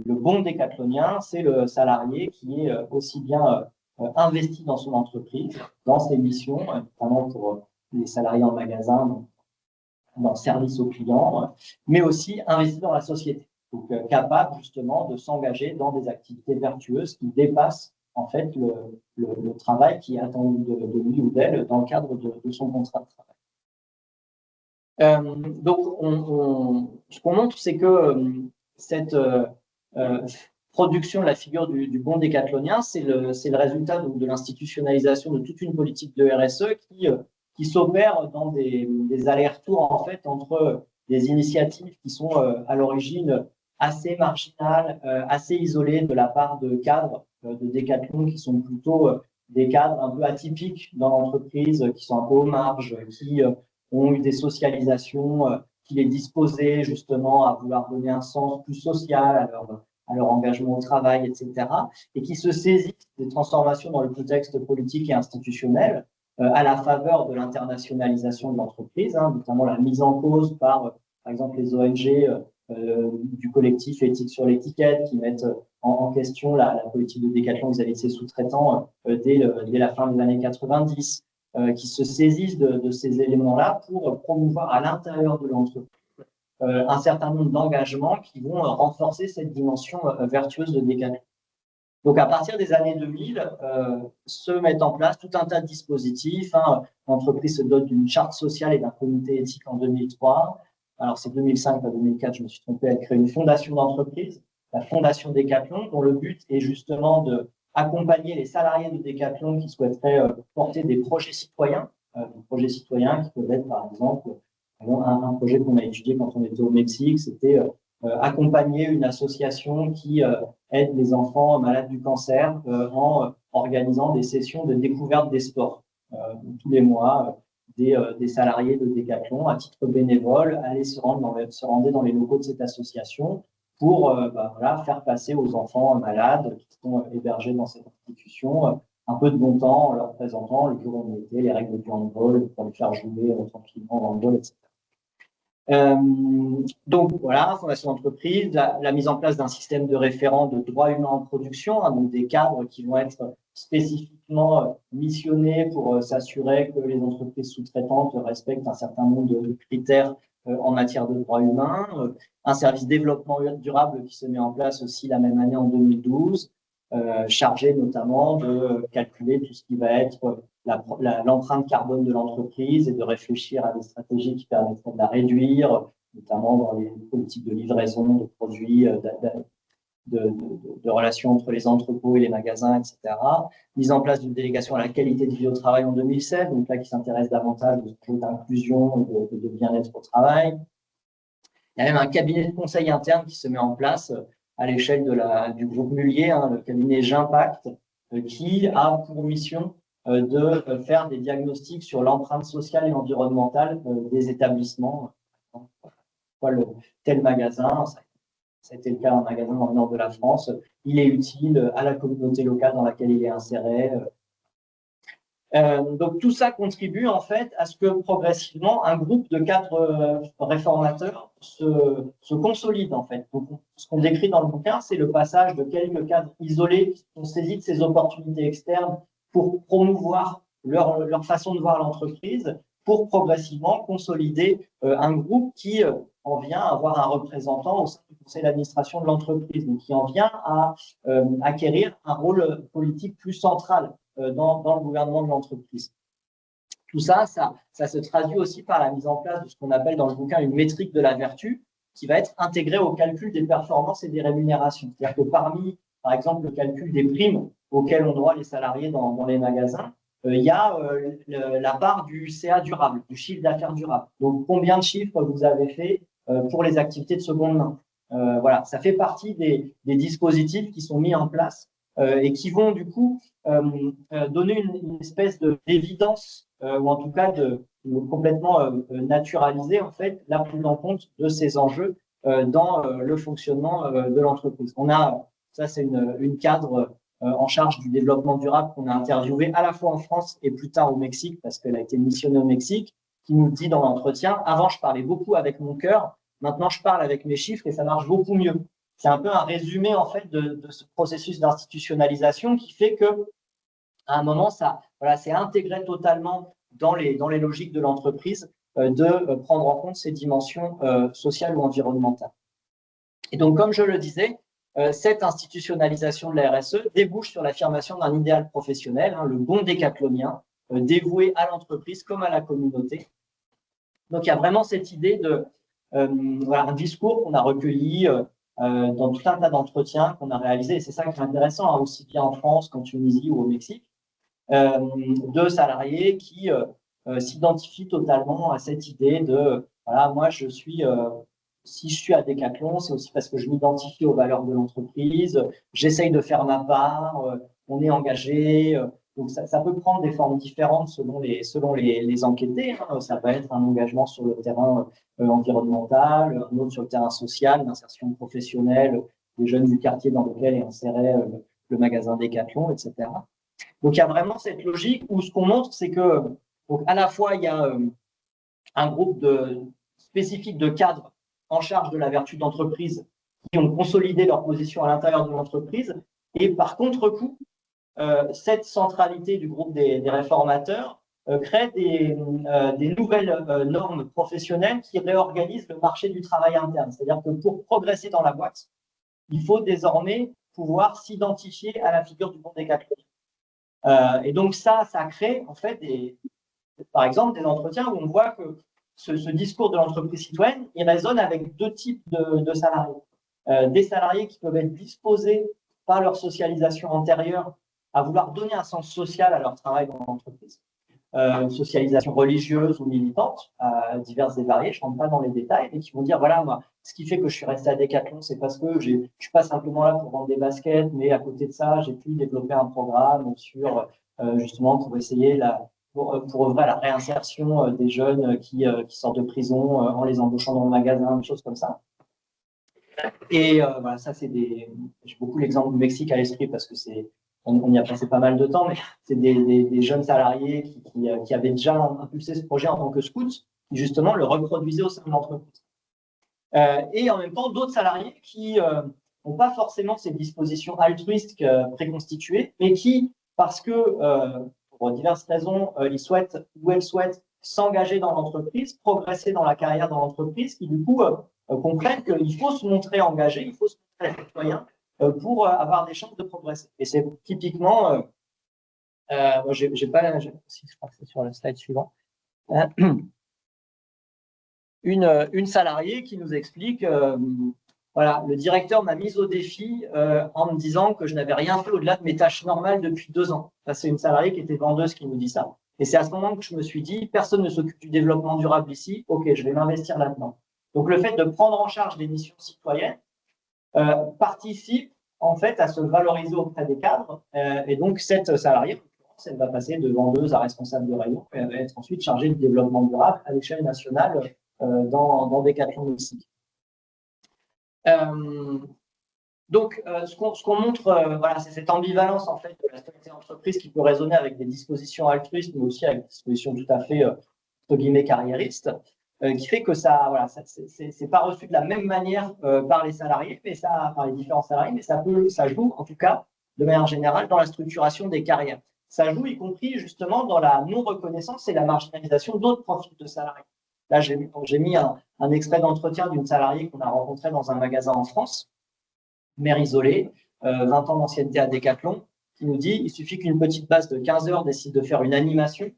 Le bon décathlonien, c'est le salarié qui est aussi bien investi dans son entreprise, dans ses missions, notamment pour les salariés en magasin, dans le service aux clients, mais aussi investi dans la société. Donc, capable justement de s'engager dans des activités vertueuses qui dépassent en fait le travail qui est attendu de lui ou d'elle dans le cadre de son contrat de travail. Donc, ce qu'on montre, c'est que cette production de la figure du bon décathlonien, c'est le résultat de l'institutionnalisation de toute une politique de RSE qui s'opère dans des allers-retours en fait entre des initiatives qui sont à l'origine assez marginales, assez isolées de la part de cadres de Decathlon qui sont plutôt des cadres un peu atypiques dans l'entreprise, qui sont un peu aux marges, qui ont eu des socialisations qui les disposaient justement à vouloir donner un sens plus social à leur engagement au travail, etc., et qui se saisissent des transformations dans le contexte politique et institutionnel à la faveur de l'internationalisation de l'entreprise, notamment la mise en cause par exemple, les ONG du collectif Éthique sur l'étiquette qui mettent en question la politique de Decathlon vis-à-vis de ses sous-traitants dès la fin des années 90, qui se saisissent de ces éléments-là pour promouvoir à l'intérieur de l'entreprise un certain nombre d'engagements qui vont renforcer cette dimension vertueuse de Decathlon. Donc, à partir des années 2000, se mettent en place tout un tas de dispositifs. L'entreprise se dote d'une charte sociale et d'un comité éthique en 2003. Alors, c'est 2005, pas 2004, je me suis trompé, elle crée une fondation d'entreprise, la Fondation Decathlon, dont le but est justement d'accompagner les salariés de Decathlon qui souhaiteraient porter des projets citoyens qui peuvent être, par exemple, un projet qu'on a étudié quand on était au Mexique, c'était accompagner une association qui aide les enfants malades du cancer en organisant des sessions de découverte des sports. Tous les mois, des salariés de Decathlon, à titre bénévole, allaient se rendre dans les locaux de cette association pour faire passer aux enfants malades qui sont hébergés dans cette institution un peu de bon temps en leur présentant le jour où on était, les règles du handball, pour les faire jouer tranquillement au handball, etc. Donc voilà, fondation d'entreprise, la mise en place d'un système de référents de droits humains en production, donc des cadres qui vont être spécifiquement missionnés pour s'assurer que les entreprises sous-traitantes respectent un certain nombre de critères en matière de droits humains, un service développement durable qui se met en place aussi la même année en 2012, chargé notamment de calculer tout ce qui va être l'empreinte carbone de l'entreprise et de réfléchir à des stratégies qui permettraient de la réduire, notamment dans les politiques de livraison de produits, de relations entre les entrepôts et les magasins, etc. Mise en place d'une délégation à la qualité de vie au travail en 2007, donc là qui s'intéresse davantage aux enjeux d'inclusion et de bien-être au travail. Il y a même un cabinet de conseil interne qui se met en place à l'échelle du groupe Mullier, le cabinet Gimpact, qui a pour mission de faire des diagnostics sur l'empreinte sociale et environnementale des établissements. Tel magasin, ça a été le cas d'un magasin dans le nord de la France, il est utile à la communauté locale dans laquelle il est inséré. Donc tout ça contribue en fait à ce que progressivement un groupe de cadres réformateurs se consolide en fait. Donc, ce qu'on décrit dans le bouquin, c'est le passage de quelques cadres isolés qui ont saisi de ces opportunités externes pour promouvoir leur façon de voir l'entreprise, pour progressivement consolider un groupe qui en vient à avoir un représentant au sein du conseil d'administration de l'entreprise, donc qui en vient à acquérir un rôle politique plus central dans le gouvernement de l'entreprise. Tout ça se traduit aussi par la mise en place de ce qu'on appelle dans le bouquin une métrique de la vertu, qui va être intégrée au calcul des performances et des rémunérations. C'est-à-dire que parmi, par exemple, le calcul des primes auxquelles ont droit les salariés dans les magasins, il y a la part du CA durable, du chiffre d'affaires durable. Donc, combien de chiffres vous avez fait pour les activités de seconde main. Voilà, ça fait partie des dispositifs qui sont mis en place et qui vont du coup donner une espèce d'évidence ou en tout cas de complètement naturaliser en fait la prise en compte de ces enjeux dans le fonctionnement de l'entreprise. Ça c'est une cadre en charge du développement durable qu'on a interviewé à la fois en France et plus tard au Mexique parce qu'elle a été missionnée au Mexique, qui nous dit dans l'entretien, avant je parlais beaucoup avec mon cœur, maintenant je parle avec mes chiffres et ça marche beaucoup mieux. C'est un peu un résumé en fait de ce processus d'institutionnalisation qui fait que à un moment c'est intégré totalement dans les logiques de l'entreprise de prendre en compte ces dimensions sociales ou environnementales. Et donc comme je le disais, cette institutionnalisation de la RSE débouche sur l'affirmation d'un idéal professionnel, le bon décathlonien, dévoué à l'entreprise comme à la communauté. Donc il y a vraiment cette idée de un discours qu'on a recueilli dans tout un tas d'entretiens qu'on a réalisés, et c'est ça qui est intéressant, aussi bien en France qu'en Tunisie ou au Mexique, de salariés qui s'identifient totalement à cette idée de voilà, moi si je suis à Decathlon, c'est aussi parce que je m'identifie aux valeurs de l'entreprise, j'essaye de faire ma part, on est engagé. Donc ça peut prendre des formes différentes selon les enquêtés. Ça peut être un engagement sur le terrain environnemental, un autre sur le terrain social, d'insertion professionnelle des jeunes du quartier dans lequel est inséré le magasin Decathlon, etc. Donc il y a vraiment cette logique où ce qu'on montre, c'est que donc, à la fois il y a un groupe spécifique de cadres en charge de la vertu d'entreprise qui ont consolidé leur position à l'intérieur de l'entreprise, et par contre-coup, cette centralité du groupe des réformateurs crée des nouvelles normes professionnelles qui réorganisent le marché du travail interne. C'est-à-dire que pour progresser dans la boîte, il faut désormais pouvoir s'identifier à la figure du bon décathlonien. Et donc ça crée en fait par exemple des entretiens où on voit que ce discours de l'entreprise citoyenne, il résonne avec deux types de salariés. Des salariés qui peuvent être disposés par leur socialisation antérieure à vouloir donner un sens social à leur travail dans l'entreprise. Une socialisation religieuse ou militante, diverses et variées, je ne rentre pas dans les détails, mais qui vont dire, voilà, moi, ce qui fait que je suis resté à Decathlon, c'est parce que je ne suis pas simplement là pour vendre des baskets, mais à côté de ça, j'ai pu développer un programme sur, justement, pour essayer pour œuvrer à la réinsertion des jeunes qui sortent de prison en les embauchant dans le magasin, des choses comme ça. Et voilà, ça, j'ai beaucoup l'exemple du Mexique à l'esprit parce que on y a passé pas mal de temps, mais c'est des jeunes salariés qui avaient déjà impulsé ce projet en tant que scouts, qui justement le reproduisaient au sein de l'entreprise. Et en même temps, d'autres salariés qui n'ont pas forcément ces dispositions altruistes préconstituées, mais qui, parce que pour diverses raisons, ils souhaitent ou elles souhaitent s'engager dans l'entreprise, progresser dans la carrière dans l'entreprise, qui du coup comprennent qu'il faut se montrer engagé, il faut se montrer citoyen pour avoir des chances de progresser. Et c'est typiquement Moi, j'ai pas, si, je crois que c'est sur le slide suivant. Une salariée qui nous explique, voilà, le directeur m'a mise au défi en me disant que je n'avais rien fait au-delà de mes tâches normales depuis 2 ans. C'est une salariée qui était vendeuse qui nous dit ça. Et c'est à ce moment que je me suis dit, personne ne s'occupe du développement durable ici, ok, je vais m'investir là-dedans. Donc le fait de prendre en charge des missions citoyennes participe en fait à se valoriser auprès des cadres. Et donc cette salariée, en l'occurrence, elle va passer de vendeuse à responsable de rayon et elle va être ensuite chargée du développement durable à l'échelle nationale dans Decathlon ici. Donc, ce qu'on montre, voilà, c'est cette ambivalence en fait de la citoyenneté d'entreprise qui peut résonner avec des dispositions altruistes, mais aussi avec des dispositions tout à fait entre guillemets carriéristes, qui fait que ça, voilà, c'est pas reçu de la même manière par les salariés, mais ça, par les différents salariés, mais ça joue en tout cas de manière générale dans la structuration des carrières. Ça joue y compris justement dans la non-reconnaissance et la marginalisation d'autres profils de salariés. Là, j'ai mis un extrait d'entretien d'une salariée qu'on a rencontrée dans un magasin en France, mère isolée, 20 ans d'ancienneté à Decathlon, qui nous dit il suffit qu'une petite base de 15 heures décide de faire une animation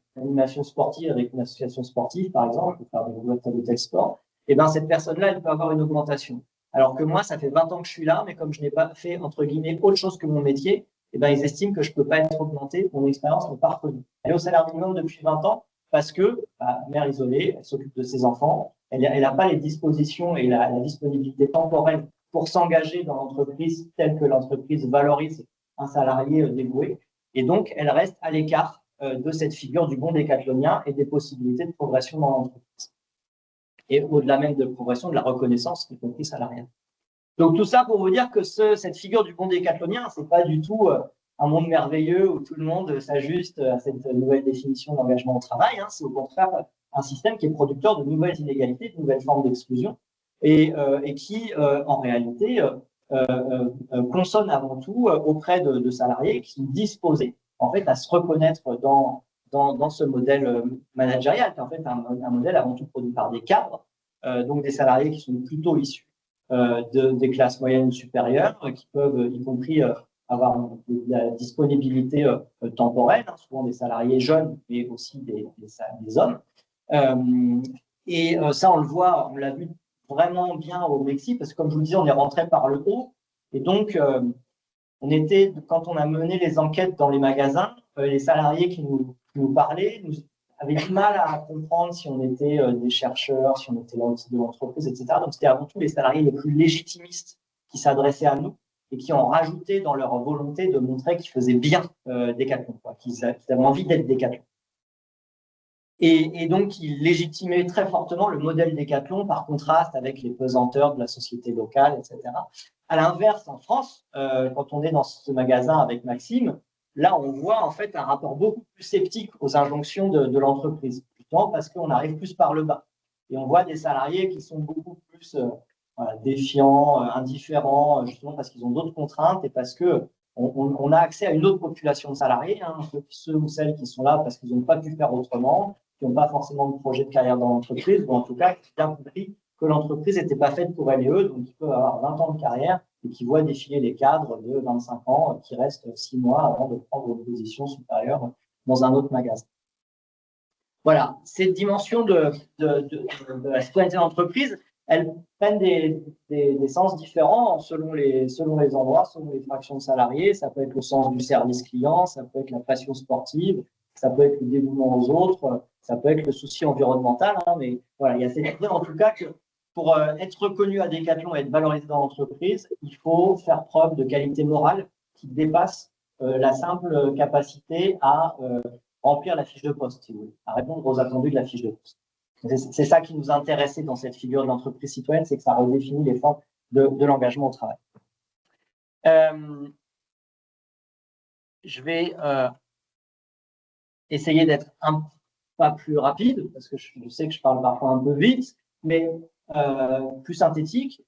sportive avec une association sportive, par exemple, pour faire de tel sport, et bien cette personne-là, elle peut avoir une augmentation. Alors que moi, ça fait 20 ans que je suis là, mais comme je n'ai pas fait, entre guillemets, autre chose que mon métier, et ben, ils estiment que je ne peux pas être augmenté, mon expérience n'est pas reconnue. Elle est au salaire minimum depuis 20 ans parce que, mère isolée, elle s'occupe de ses enfants, elle n'a pas les dispositions et la disponibilité temporelle pour s'engager dans l'entreprise telle que l'entreprise valorise un salarié dévoué. Et donc, elle reste à l'écart de cette figure du bon décathlonien et des possibilités de progression dans l'entreprise. Et au-delà même de progression, de la reconnaissance, y compris salariale. Donc, tout ça pour vous dire que cette figure du bon décathlonien, c'est pas du tout un monde merveilleux où tout le monde s'ajuste à cette nouvelle définition d'engagement au travail. Hein. C'est au contraire un système qui est producteur de nouvelles inégalités, de nouvelles formes d'exclusion et qui, en réalité, consonne avant tout auprès de salariés qui sont disposés en fait, à se reconnaître dans ce modèle managérial, qui est en fait un modèle avant tout produit par des cadres, donc des salariés qui sont plutôt issus des classes moyennes ou supérieures, qui peuvent, y compris, avoir de la disponibilité temporelle, hein, souvent des salariés jeunes, mais aussi des hommes. Et ça, on le voit, on l'a vu vraiment bien au Mexique, parce que comme je vous le disais, on est rentré par le haut. Et donc, quand on a mené les enquêtes dans les magasins, les salariés qui nous parlaient avaient du mal à comprendre si on était des chercheurs, si on était là aussi de l'entreprise, etc. Donc, c'était avant tout les salariés les plus légitimistes qui s'adressaient à nous et qui ont rajouté dans leur volonté de montrer qu'ils faisaient bien Decathlon, qu'ils avaient envie d'être Decathlon. Et donc, ils légitimaient très fortement le modèle Decathlon par contraste avec les pesanteurs de la société locale, etc. À l'inverse, en France, quand on est dans ce magasin avec Maxime, là, on voit en fait un rapport beaucoup plus sceptique aux injonctions de l'entreprise, justement parce qu'on arrive plus par le bas. Et on voit des salariés qui sont beaucoup plus défiants, indifférents, justement parce qu'ils ont d'autres contraintes et parce que on a accès à une autre population de salariés, hein, ceux ou celles qui sont là parce qu'ils n'ont pas pu faire autrement, qui n'ont pas forcément de projet de carrière dans l'entreprise, ou en tout cas qui ont bien compris que l'entreprise n'était pas faite pour elle et eux, donc ils peuvent avoir 20 ans de carrière et qui voient défiler les cadres de 25 ans qui restent 6 mois avant de prendre une position supérieure dans un autre magasin. Voilà, cette dimension de la citoyenneté d'entreprise, elles prennent des sens différents selon les endroits, selon les fractions de salariés. Ça peut être le sens du service client, ça peut être la passion sportive, ça peut être le dévouement aux autres, ça peut être le souci environnemental. Hein, mais voilà, il y a cette idée en tout cas que pour être reconnu à Decathlon et être valorisé dans l'entreprise, il faut faire preuve de qualité morale qui dépasse la simple capacité à remplir la fiche de poste, si vous voulez, à répondre aux attendus de la fiche de poste. C'est ça qui nous intéressait dans cette figure de l'entreprise citoyenne, c'est que ça redéfinit les formes de l'engagement au travail. Je vais essayer d'être un pas plus rapide, parce que je sais que je parle parfois un peu vite, mais plus synthétique.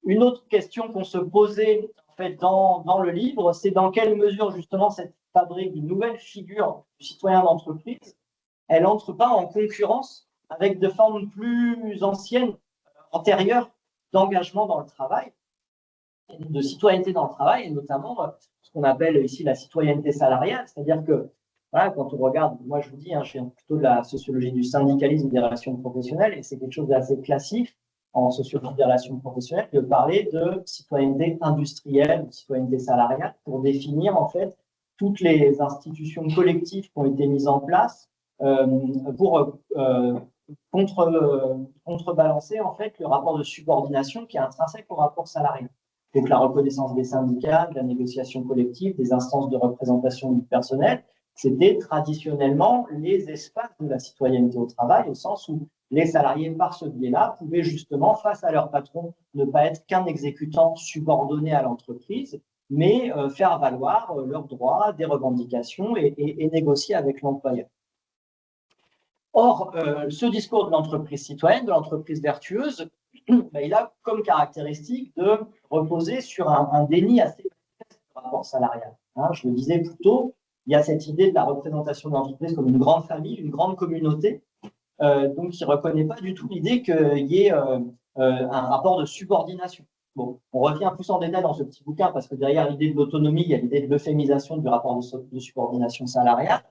Une autre question qu'on se posait en fait, dans le livre, c'est dans quelle mesure justement cette fabrique d'une nouvelle figure du citoyen d'entreprise, elle n'entre pas en concurrence avec de formes plus anciennes, antérieures d'engagement dans le travail, de citoyenneté dans le travail, et notamment ce qu'on appelle ici la citoyenneté salariale, c'est-à-dire que voilà, quand on regarde, moi je vous dis, hein, je viens plutôt de la sociologie du syndicalisme des relations professionnelles, et c'est quelque chose d'assez classique en sociologie des relations professionnelles de parler de citoyenneté industrielle, de citoyenneté salariale, pour définir en fait toutes les institutions collectives qui ont été mises en place pour contrebalancer en fait le rapport de subordination qui est intrinsèque au rapport salarial. Donc la reconnaissance des syndicats, de la négociation collective, des instances de représentation du personnel, c'était traditionnellement les espaces de la citoyenneté au travail, au sens où les salariés, par ce biais-là, pouvaient justement, face à leur patron, ne pas être qu'un exécutant subordonné à l'entreprise, mais faire valoir leurs droits, des revendications et négocier avec l'employeur. Or, ce discours de l'entreprise citoyenne, de l'entreprise vertueuse, il a comme caractéristique de reposer sur un déni assez manifeste du rapport salarial. Hein, je le disais plus tôt, il y a cette idée de la représentation de l'entreprise comme une grande famille, une grande communauté, donc qui ne reconnaît pas du tout l'idée qu'il y ait un rapport de subordination. Bon, on revient plus en détail dans ce petit bouquin parce que derrière l'idée de l'autonomie, il y a l'idée de l'euphémisation du rapport de subordination salariale.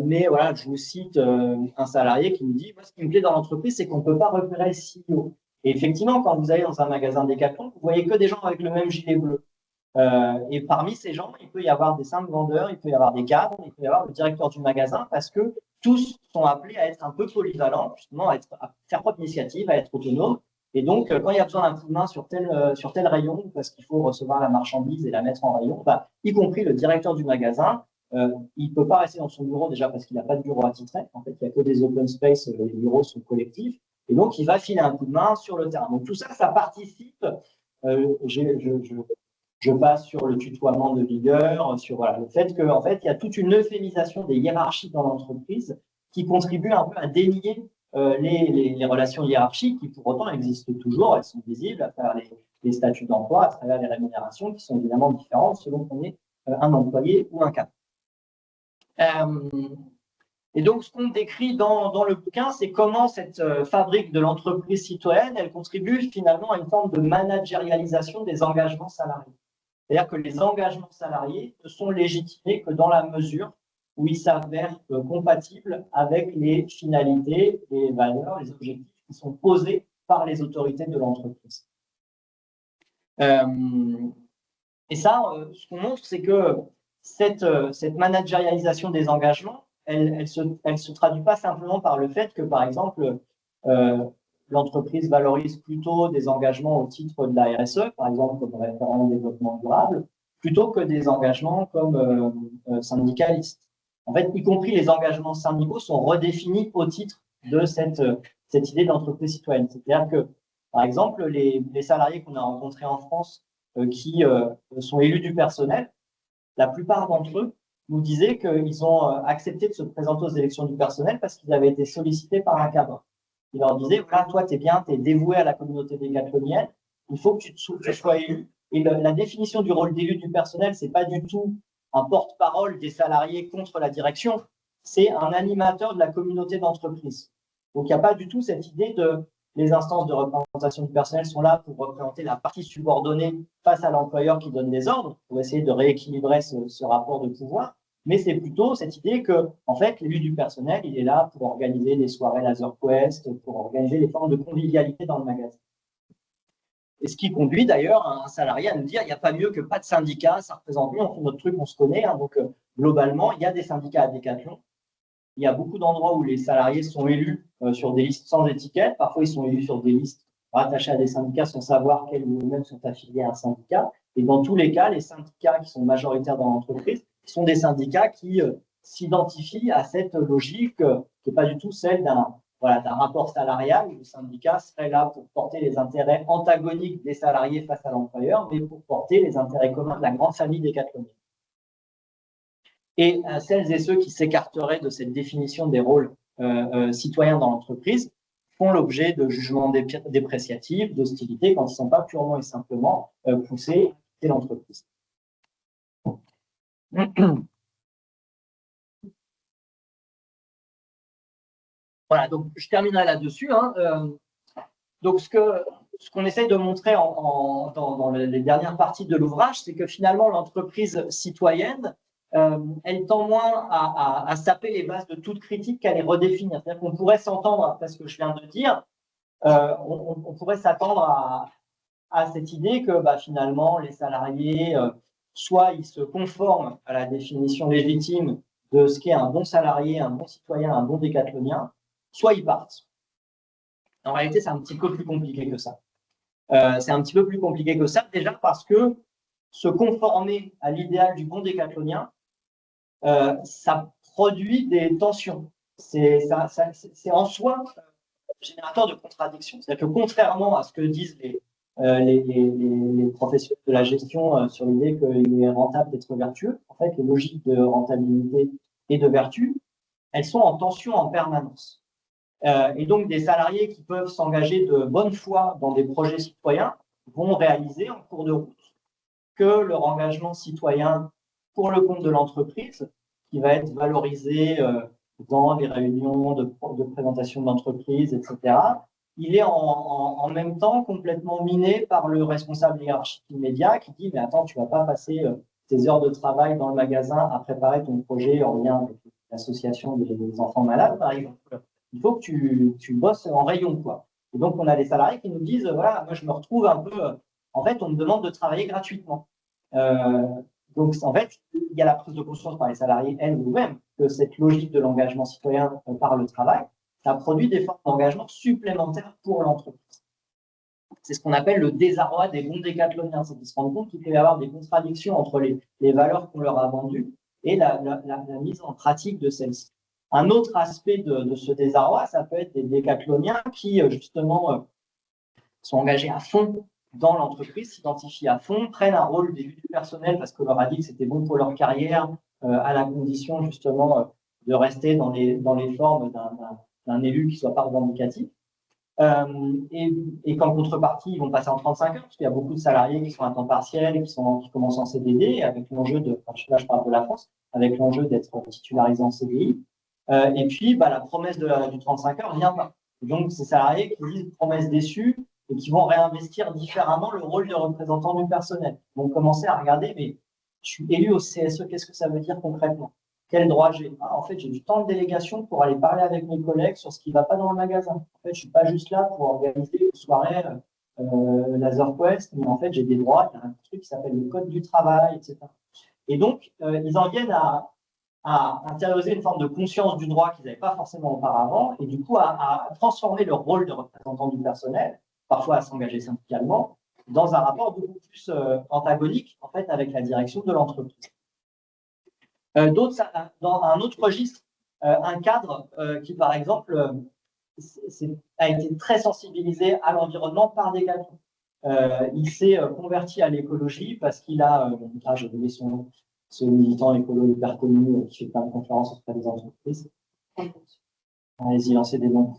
Mais voilà, je vous cite un salarié qui nous dit, moi, ce qui me plaît dans l'entreprise, c'est qu'on ne peut pas repérer le CEO. Et effectivement, quand vous allez dans un magasin Decathlon, vous voyez que des gens avec le même gilet bleu. Et parmi ces gens, il peut y avoir des simples vendeurs, il peut y avoir des cadres, il peut y avoir le directeur du magasin, parce que tous sont appelés à être un peu polyvalents, justement, à faire preuve d'initiative, à être autonomes. Et donc, quand il y a besoin d'un coup de main sur tel rayon, parce qu'il faut recevoir la marchandise et la mettre en rayon, y compris le directeur du magasin, il ne peut pas rester dans son bureau déjà parce qu'il n'a pas de bureau attitré. En fait, il n'y a que des open space, les bureaux sont collectifs. Et donc, il va filer un coup de main sur le terrain. Donc, tout ça, ça participe. Je passe sur le tutoiement de vigueur, sur voilà, le fait qu'en fait, il y a toute une euphémisation des hiérarchies dans l'entreprise qui contribue un peu à dénier les relations hiérarchiques qui, pour autant, existent toujours. Elles sont visibles à travers les statuts d'emploi, à travers les rémunérations qui sont évidemment différentes selon qu'on est un employé ou un cadre. Et donc, ce qu'on décrit dans le bouquin, c'est comment cette fabrique de l'entreprise citoyenne, elle contribue finalement à une forme de managérialisation des engagements salariés. C'est-à-dire que les engagements salariés ne sont légitimés que dans la mesure où ils s'avèrent compatibles avec les finalités, les valeurs, les objectifs qui sont posés par les autorités de l'entreprise. Et ça, ce qu'on montre, c'est que cette managérialisation des engagements, elle se traduit pas simplement par le fait que, par exemple, l'entreprise valorise plutôt des engagements au titre de la RSE, par exemple comme référent au développement durable, plutôt que des engagements comme syndicalistes. En fait, y compris les engagements syndicaux sont redéfinis au titre de cette idée d'entreprise citoyenne. C'est-à-dire que, par exemple, les salariés qu'on a rencontrés en France qui sont élus du personnel, la plupart d'entre eux nous disaient qu'ils ont accepté de se présenter aux élections du personnel parce qu'ils avaient été sollicités par un cadre. Il leur disait, voilà, toi, tu es bien, tu es dévoué à la communauté décathlonienne, il faut que tu sois élu. Et la définition du rôle d'élu du personnel, ce n'est pas du tout un porte-parole des salariés contre la direction, c'est un animateur de la communauté d'entreprise. Donc, il n'y a pas du tout cette idée de les instances de représentation du personnel sont là pour représenter la partie subordonnée face à l'employeur qui donne des ordres, pour essayer de rééquilibrer ce rapport de pouvoir. Mais c'est plutôt cette idée que, en fait, l'élu du personnel, il est là pour organiser des soirées Laser Quest, pour organiser des formes de convivialité dans le magasin. Et ce qui conduit d'ailleurs un salarié à nous dire il n'y a pas mieux que pas de syndicat, ça représente mieux, on fait notre truc, on se connaît. Hein, donc, globalement, il y a des syndicats à Decathlon. Il y a beaucoup d'endroits où les salariés sont élus sur des listes sans étiquette. Parfois, ils sont élus sur des listes rattachées à des syndicats sans savoir qu'elles ou eux-mêmes sont affiliés à un syndicat. Et dans tous les cas, les syndicats qui sont majoritaires dans l'entreprise sont des syndicats qui s'identifient à cette logique qui n'est pas du tout celle d'un rapport salarial où le syndicat serait là pour porter les intérêts antagoniques des salariés face à l'employeur, mais pour porter les intérêts communs de la grande famille décathlonienne. Et celles et ceux qui s'écarteraient de cette définition des rôles citoyens dans l'entreprise font l'objet de jugements dépréciatifs, d'hostilité, quand ils ne sont pas purement et simplement poussés à quitter l'entreprise. Voilà, donc je terminerai là-dessus. Hein. Donc ce ce qu'on essaye de montrer dans les dernières parties de l'ouvrage, c'est que finalement, l'entreprise citoyenne, elle tend moins à saper les bases de toute critique qu'à les redéfinir. C'est-à-dire qu'on pourrait s'entendre, après ce que je viens de dire, on pourrait s'attendre à cette idée que finalement, les salariés, soit ils se conforment à la définition légitime de ce qu'est un bon salarié, un bon citoyen, un bon décathlonien, soit ils partent. En réalité, c'est un petit peu plus compliqué que ça. C'est un petit peu plus compliqué que ça, déjà parce que se conformer à l'idéal du bon décathlonien, ça produit des tensions. C'est en soi générateur de contradictions. C'est-à-dire que contrairement à ce que disent les professionnels de la gestion sur l'idée qu'il est rentable d'être vertueux, en fait, les logiques de rentabilité et de vertu, elles sont en tension en permanence. Et donc, des salariés qui peuvent s'engager de bonne foi dans des projets citoyens vont réaliser en cours de route que leur engagement citoyen pour le compte de l'entreprise, qui va être valorisé dans les réunions de présentation de l'entreprise, etc., il est en même temps complètement miné par le responsable hiérarchique immédiat qui dit « mais attends, tu ne vas pas passer tes heures de travail dans le magasin à préparer ton projet en lien avec l'association des enfants malades, par exemple. Il faut que tu bosses en rayon, quoi. » Et donc, on a des salariés qui nous disent « voilà, moi, je me retrouve un peu… en fait, on me demande de travailler gratuitement. » Donc, en fait, il y a la prise de conscience par les salariés elles-mêmes que cette logique de l'engagement citoyen par le travail, ça produit des formes d'engagement supplémentaires pour l'entreprise. C'est ce qu'on appelle le désarroi des bons décathloniens. C'est qu'ils se rendent compte qu'il peut y avoir des contradictions entre les valeurs qu'on leur a vendues et la mise en pratique de celles-ci. Un autre aspect de ce désarroi, ça peut être des décathloniens qui, justement, sont engagés à fond dans l'entreprise, s'identifient à fond, prennent un rôle d'élu du personnel parce qu'on leur a dit que c'était bon pour leur carrière, à la condition justement de rester dans les formes d'un élu qui ne soit pas revendicatif. Et qu'en contrepartie, ils vont passer en 35 heures, parce qu'il y a beaucoup de salariés qui sont à temps partiel, qui commencent en CDD, avec l'enjeu de, là je parle de la France, avec l'enjeu d'être titularisé en CDI. Et puis, la promesse du 35 heures vient pas. Donc, ces salariés qui disent promesse déçue, et qui vont réinvestir différemment le rôle de représentant du personnel. Ils vont commencer à regarder, mais je suis élu au CSE, qu'est-ce que ça veut dire concrètement? Quel droit j'ai? En fait, j'ai du temps de délégation pour aller parler avec mes collègues sur ce qui ne va pas dans le magasin. En fait, je ne suis pas juste là pour organiser une soirée LaserQuest, mais en fait, j'ai des droits. Il y a un truc qui s'appelle le code du travail, etc. Et donc, ils en viennent à intérioriser une forme de conscience du droit qu'ils n'avaient pas forcément auparavant, et du coup, à transformer leur rôle de représentant du personnel, parfois à s'engager syndicalement, dans un rapport beaucoup plus antagonique, en fait, avec la direction de l'entreprise. Dans un autre registre, un cadre qui, par exemple, a été très sensibilisé à l'environnement par Decathlon. Il s'est converti à l'écologie parce qu'il a, j'ai donné son nom, ce militant écolo hyper connu qui fait plein de conférences auprès des entreprises. Allez-y, lancez des noms.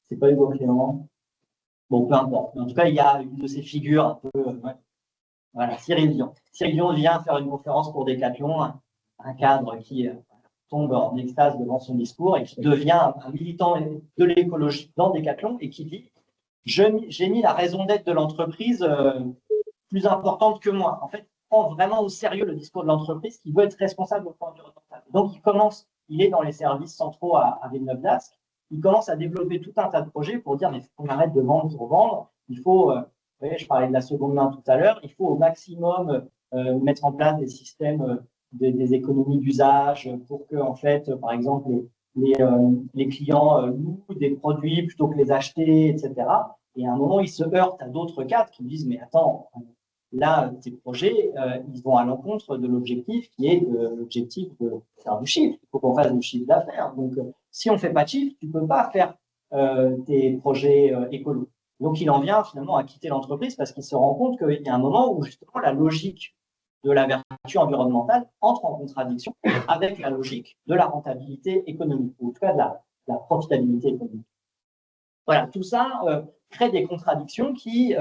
C'est pas Hugo Clément. Bon, peu importe. En tout cas, il y a une de ces figures un peu. Voilà, Cyril Dion. Cyril Dion vient faire une conférence pour Decathlon, un cadre qui tombe en extase devant son discours et qui devient un militant de l'écologie dans Decathlon et qui dit « J'ai mis la raison d'être de l'entreprise plus importante que moi. » En fait, il prend vraiment au sérieux le discours de l'entreprise qui veut être responsable au plan environnemental. Donc, il est dans les services centraux à Villeneuve-d'Ascq. Il commence à développer tout un tas de projets pour dire « mais il faut qu'on arrête de vendre pour vendre. Il faut… vous voyez, je parlais de la seconde main tout à l'heure. Il faut au maximum mettre en place des systèmes, des économies d'usage pour que, en fait, par exemple, les clients louent des produits plutôt que les acheter, etc. Et à un moment, ils se heurtent à d'autres cadres qui disent « mais attends, là, tes projets, ils vont à l'encontre de l'objectif qui est l'objectif de faire du chiffre. Il faut qu'on fasse du chiffre d'affaires. Donc, si on ne fait pas de chiffre, tu ne peux pas faire tes projets écolos. » Donc, il en vient finalement à quitter l'entreprise parce qu'il se rend compte qu'il y a un moment où justement la logique de la vertu environnementale entre en contradiction avec la logique de la rentabilité économique, ou en tout cas de la profitabilité économique. Voilà, tout ça crée des contradictions qui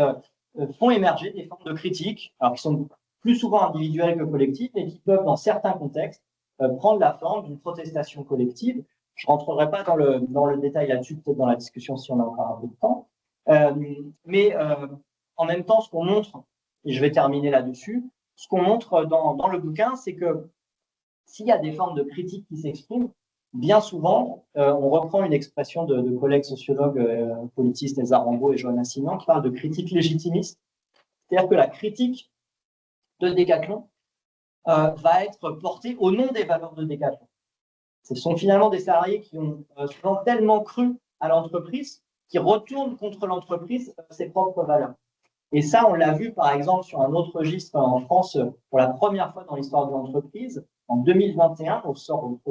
font émerger des formes de critiques, alors qui sont plus souvent individuelles que collectives, mais qui peuvent, dans certains contextes, prendre la forme d'une protestation collective Je ne rentrerai pas dans le détail là-dessus, peut-être dans la discussion si on a encore un peu de temps. Mais en même temps, ce qu'on montre, et je vais terminer là-dessus, ce qu'on montre dans le bouquin, c'est que s'il y a des formes de critique qui s'expriment, bien souvent, on reprend une expression de collègues sociologues, politistes, Elsa Rambaud et Johanna Simon, qui parlent de critique légitimiste. C'est-à-dire que la critique de Décathlon va être portée au nom des valeurs de Décathlon. Ce sont finalement des salariés qui ont souvent tellement cru à l'entreprise qu'ils retournent contre l'entreprise ses propres valeurs. Et ça, on l'a vu par exemple sur un autre registre en France pour la première fois dans l'histoire de l'entreprise. En 2021, au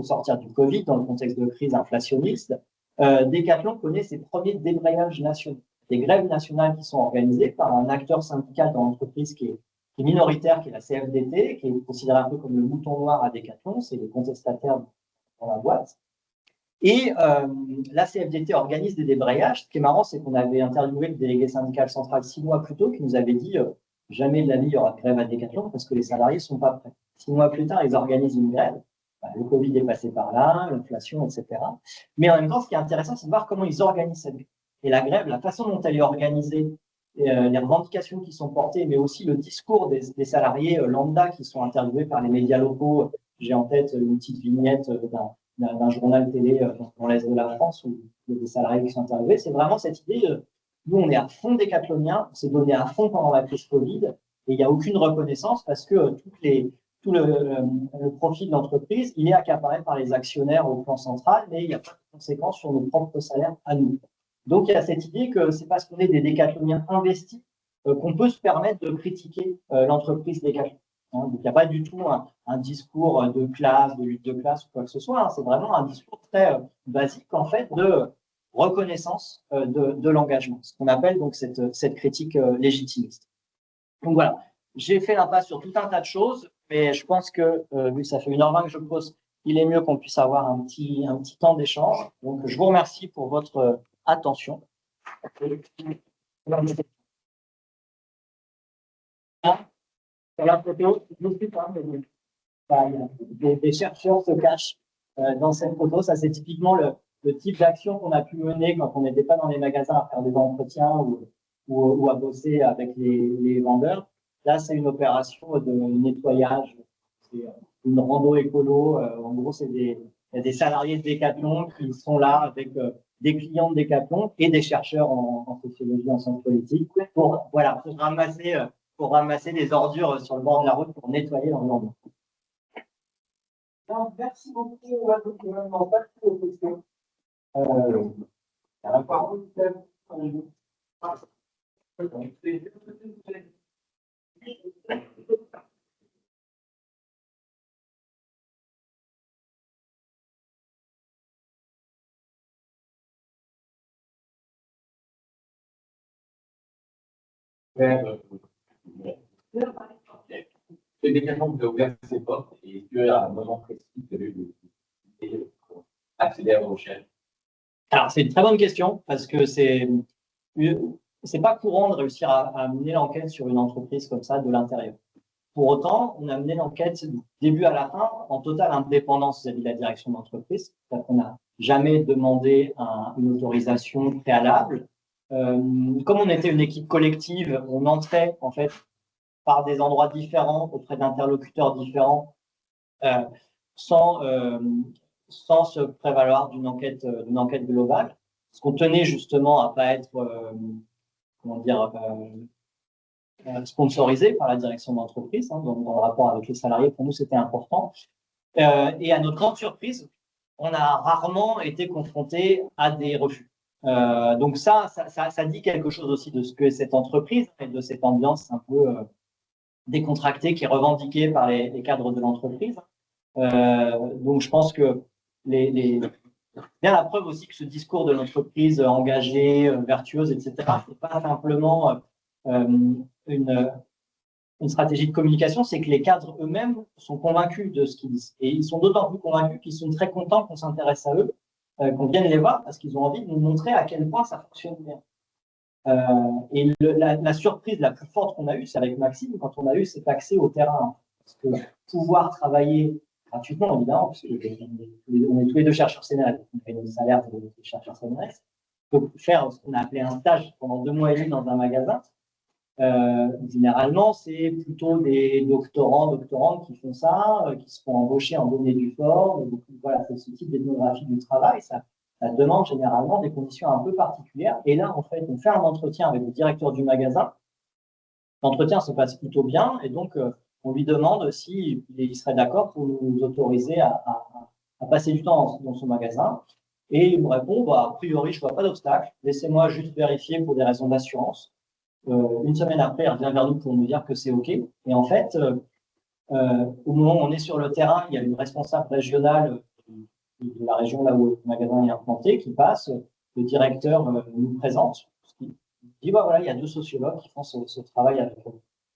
sortir du Covid, dans le contexte de crise inflationniste, Décathlon connaît ses premiers débrayages nationaux. Des grèves nationales qui sont organisées par un acteur syndical dans l'entreprise qui est minoritaire, qui est la CFDT, qui est considéré un peu comme le mouton noir à Décathlon, c'est les contestataires dans la boîte. Et la CFDT organise des débrayages. Ce qui est marrant, c'est qu'on avait interviewé le délégué syndical central 6 mois plus tôt, qui nous avait dit jamais de la vie il y aura de grève à Décathlon parce que les salariés ne sont pas prêts. 6 mois plus tard, ils organisent une grève. Le Covid est passé par là, l'inflation, etc. Mais en même temps, ce qui est intéressant, c'est de voir comment ils organisent cette grève. Et la grève, la façon dont elle est organisée, les revendications qui sont portées, mais aussi le discours des salariés lambda qui sont interviewés par les médias locaux. J'ai en tête une petite vignette d'un journal télé dans l'Est de la France où il y a des salariés qui sont interviewés. C'est vraiment cette idée nous, on est à fond décathlonien, on s'est donné à fond pendant la crise Covid et il n'y a aucune reconnaissance parce que tout le profit de l'entreprise, il est accaparé par les actionnaires au plan central, mais il n'y a pas de conséquences sur nos propres salaires à nous. Donc, il y a cette idée que c'est parce qu'on est des décathloniens investis qu'on peut se permettre de critiquer l'entreprise Décathlon. Hein, donc, il n'y a pas du tout un discours de classe, de lutte de classe ou quoi que ce soit. Hein, c'est vraiment un discours très basique, en fait, de reconnaissance de l'engagement, ce qu'on appelle donc cette critique légitimiste. Donc voilà, j'ai fait l'impasse sur tout un tas de choses, mais je pense que, vu que ça fait 1h20 que je pose, il est mieux qu'on puisse avoir un petit temps d'échange. Donc, je vous remercie pour votre attention. Sur la photo, je ne sais pas, mais des chercheurs se cachent dans cette photo. Ça, c'est typiquement le type d'action qu'on a pu mener quand on n'était pas dans les magasins à faire des entretiens ou à bosser avec les vendeurs. Là, c'est une opération de nettoyage, c'est une rando écolo. En gros, il y a des salariés de Décathlon qui sont là avec des clients de Décathlon et des chercheurs en sociologie, en sciences politiques pour ramasser des ordures sur le bord de la route pour nettoyer l'environnement. Merci beaucoup. On va donc pas aux questions. La parole C'est Décathlon vous a ouvert ses portes et est-ce qu'à un moment précis, vous avez accéder à vos recherches? Alors, c'est une très bonne question parce que c'est pas courant de réussir à mener l'enquête sur une entreprise comme ça de l'intérieur. Pour autant, on a mené l'enquête du début à la fin en totale indépendance vis-à-vis de la direction de l'entreprise. C'est-à-dire qu'on n'a jamais demandé une autorisation préalable. Comme on était une équipe collective, on entrait en fait par des endroits différents, auprès d'interlocuteurs différents, sans se prévaloir d'une enquête globale. Parce qu'on tenait justement à pas être sponsorisé par la direction de l'entreprise, hein, dans le rapport avec les salariés. Pour nous, c'était important. Et à notre grande surprise, on a rarement été confronté à des refus. Donc ça dit quelque chose aussi de ce que cette entreprise et de cette ambiance un peu décontractée qui est revendiquée par les cadres de l'entreprise. Donc je pense que bien la preuve aussi que ce discours de l'entreprise engagée, vertueuse, etc., c'est pas simplement une stratégie de communication, c'est que les cadres eux-mêmes sont convaincus de ce qu'ils disent. Et ils sont d'autant plus convaincus qu'ils sont très contents qu'on s'intéresse à eux, qu'on vienne les voir, parce qu'ils ont envie de nous montrer à quel point ça fonctionne bien. Et la surprise la plus forte qu'on a eue, c'est avec Maxime, quand on a eu cet accès au terrain. Parce que pouvoir travailler gratuitement évidemment, parce que on est tous les deux chercheurs CNRS, on paye nos salaires des chercheurs CNRS. Donc, faire ce qu'on a appelé un stage pendant 2 mois et demi dans un magasin, généralement, c'est plutôt des doctorantes qui font ça, qui se font embaucher en données du fort. Donc, voilà, c'est ce type d'ethnographie du travail. Ça demande généralement des conditions un peu particulières. Et là, en fait, on fait un entretien avec le directeur du magasin. L'entretien se passe plutôt bien et donc on lui demande s'il serait d'accord pour nous autoriser à passer du temps dans son magasin. Et il me répond, bah, a priori, je ne vois pas d'obstacle. Laissez-moi juste vérifier pour des raisons d'assurance. Une semaine après, il revient vers nous pour nous dire que c'est OK. Et en fait, au moment où on est sur le terrain, il y a une responsable régionale de la région là où le magasin est implanté qui passe. Le directeur nous présente. Il dit, bah, voilà, il y a 2 sociologues qui font ce travail avec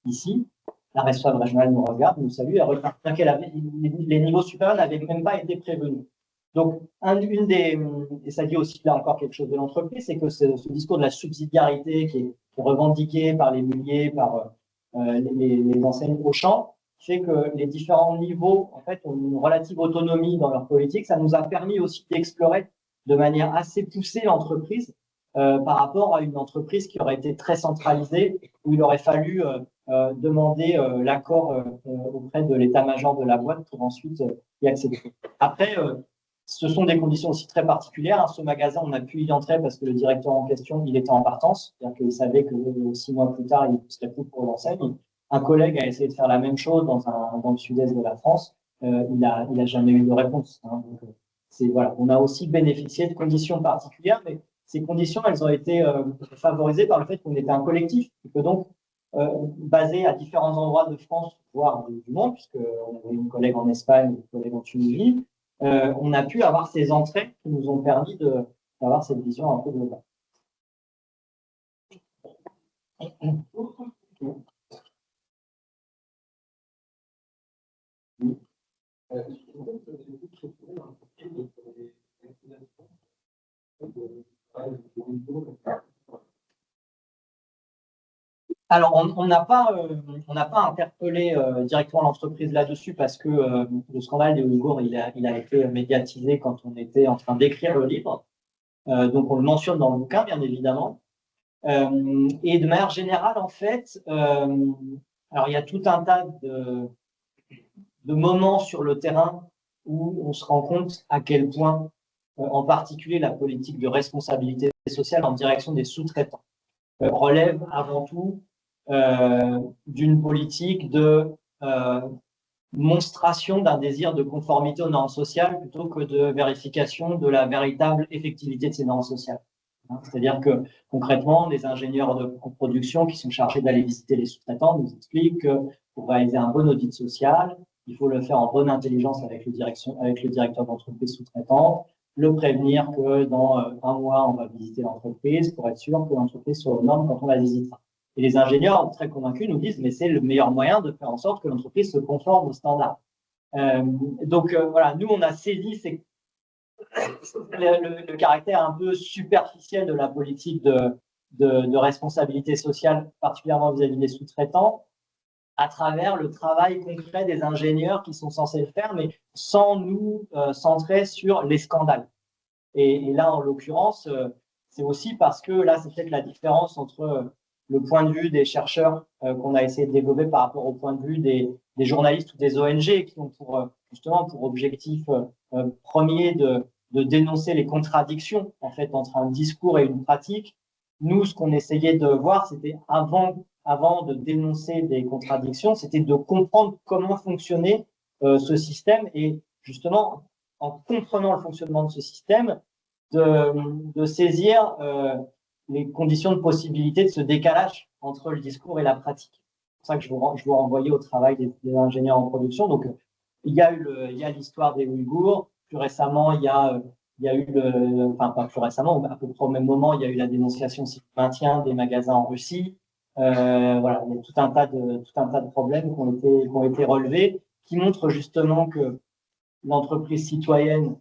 ici. La responsable régionale nous regarde, nous salue, elle regarde les niveaux supérieurs n'avaient même pas été prévenus. Donc, et ça dit aussi là encore quelque chose de l'entreprise, c'est que ce discours de la subsidiarité qui est revendiqué par les Mulliez, par les enseignes Auchan, fait que les différents niveaux, en fait, ont une relative autonomie dans leur politique. Ça nous a permis aussi d'explorer de manière assez poussée l'entreprise par rapport à une entreprise qui aurait été très centralisée, où il aurait fallu demander l'accord auprès de l'état-major de la boîte pour ensuite y accéder. Après, ce sont des conditions aussi très particulières. Ce magasin, on a pu y entrer parce que le directeur en question, il était en partance, c'est-à-dire qu'il savait que 6 mois plus tard, il serait plus pour l'enseigne. Un collègue a essayé de faire la même chose dans le sud-est de la France. Il a jamais eu de réponse. Hein. Donc, voilà. On a aussi bénéficié de conditions particulières, mais ces conditions, elles ont été favorisées par le fait qu'on était un collectif, et que donc, basé à différents endroits de France, voire du monde, puisqu'on avait une collègue en Espagne, une collègue en Tunisie, on a pu avoir ces entrées qui nous ont permis d'avoir cette vision un peu globale. Alors, on n'a pas interpellé directement l'entreprise là-dessus parce que le scandale des Ouïghours, il a été médiatisé quand on était en train d'écrire le livre. Donc, on le mentionne dans le bouquin, bien évidemment. Et de manière générale, en fait, alors il y a tout un tas de moments sur le terrain où on se rend compte à quel point, en particulier, la politique de responsabilité sociale en direction des sous-traitants relève avant tout d'une politique de monstration d'un désir de conformité aux normes sociales plutôt que de vérification de la véritable effectivité de ces normes sociales. C'est-à-dire que concrètement, les ingénieurs de production qui sont chargés d'aller visiter les sous-traitants nous expliquent que pour réaliser un bon audit social, il faut le faire en bonne intelligence avec le directeur d'entreprise sous-traitant, le prévenir que dans 1 mois, on va visiter l'entreprise pour être sûr que l'entreprise soit aux normes quand on la visitera. Et les ingénieurs, très convaincus, nous disent mais c'est le meilleur moyen de faire en sorte que l'entreprise se conforme aux standards. Donc voilà, nous on a saisi le caractère un peu superficiel de la politique de responsabilité sociale, particulièrement vis-à-vis des sous-traitants, à travers le travail concret des ingénieurs qui sont censés le faire, mais sans nous centrer sur les scandales. Et là, en l'occurrence, c'est aussi parce que là, c'est peut-être la différence entre le point de vue des chercheurs qu'on a essayé de développer par rapport au point de vue des journalistes ou des ONG qui ont justement pour objectif premier de dénoncer les contradictions en fait entre un discours et une pratique. Nous, ce qu'on essayait de voir, c'était avant de dénoncer des contradictions, c'était de comprendre comment fonctionnait ce système et justement, en comprenant le fonctionnement de ce système, de saisir les conditions de possibilité de ce décalage entre le discours et la pratique. C'est pour ça que je vous renvoyais au travail des ingénieurs en production. Donc, il y a l'histoire des Ouïghours. Plus récemment, il y a eu enfin pas plus récemment, à peu près au même moment, il y a eu la dénonciation du maintien des magasins en Russie. Voilà, il y a tout un tas de problèmes qui ont été relevés, qui montrent justement que l'entreprise citoyenne,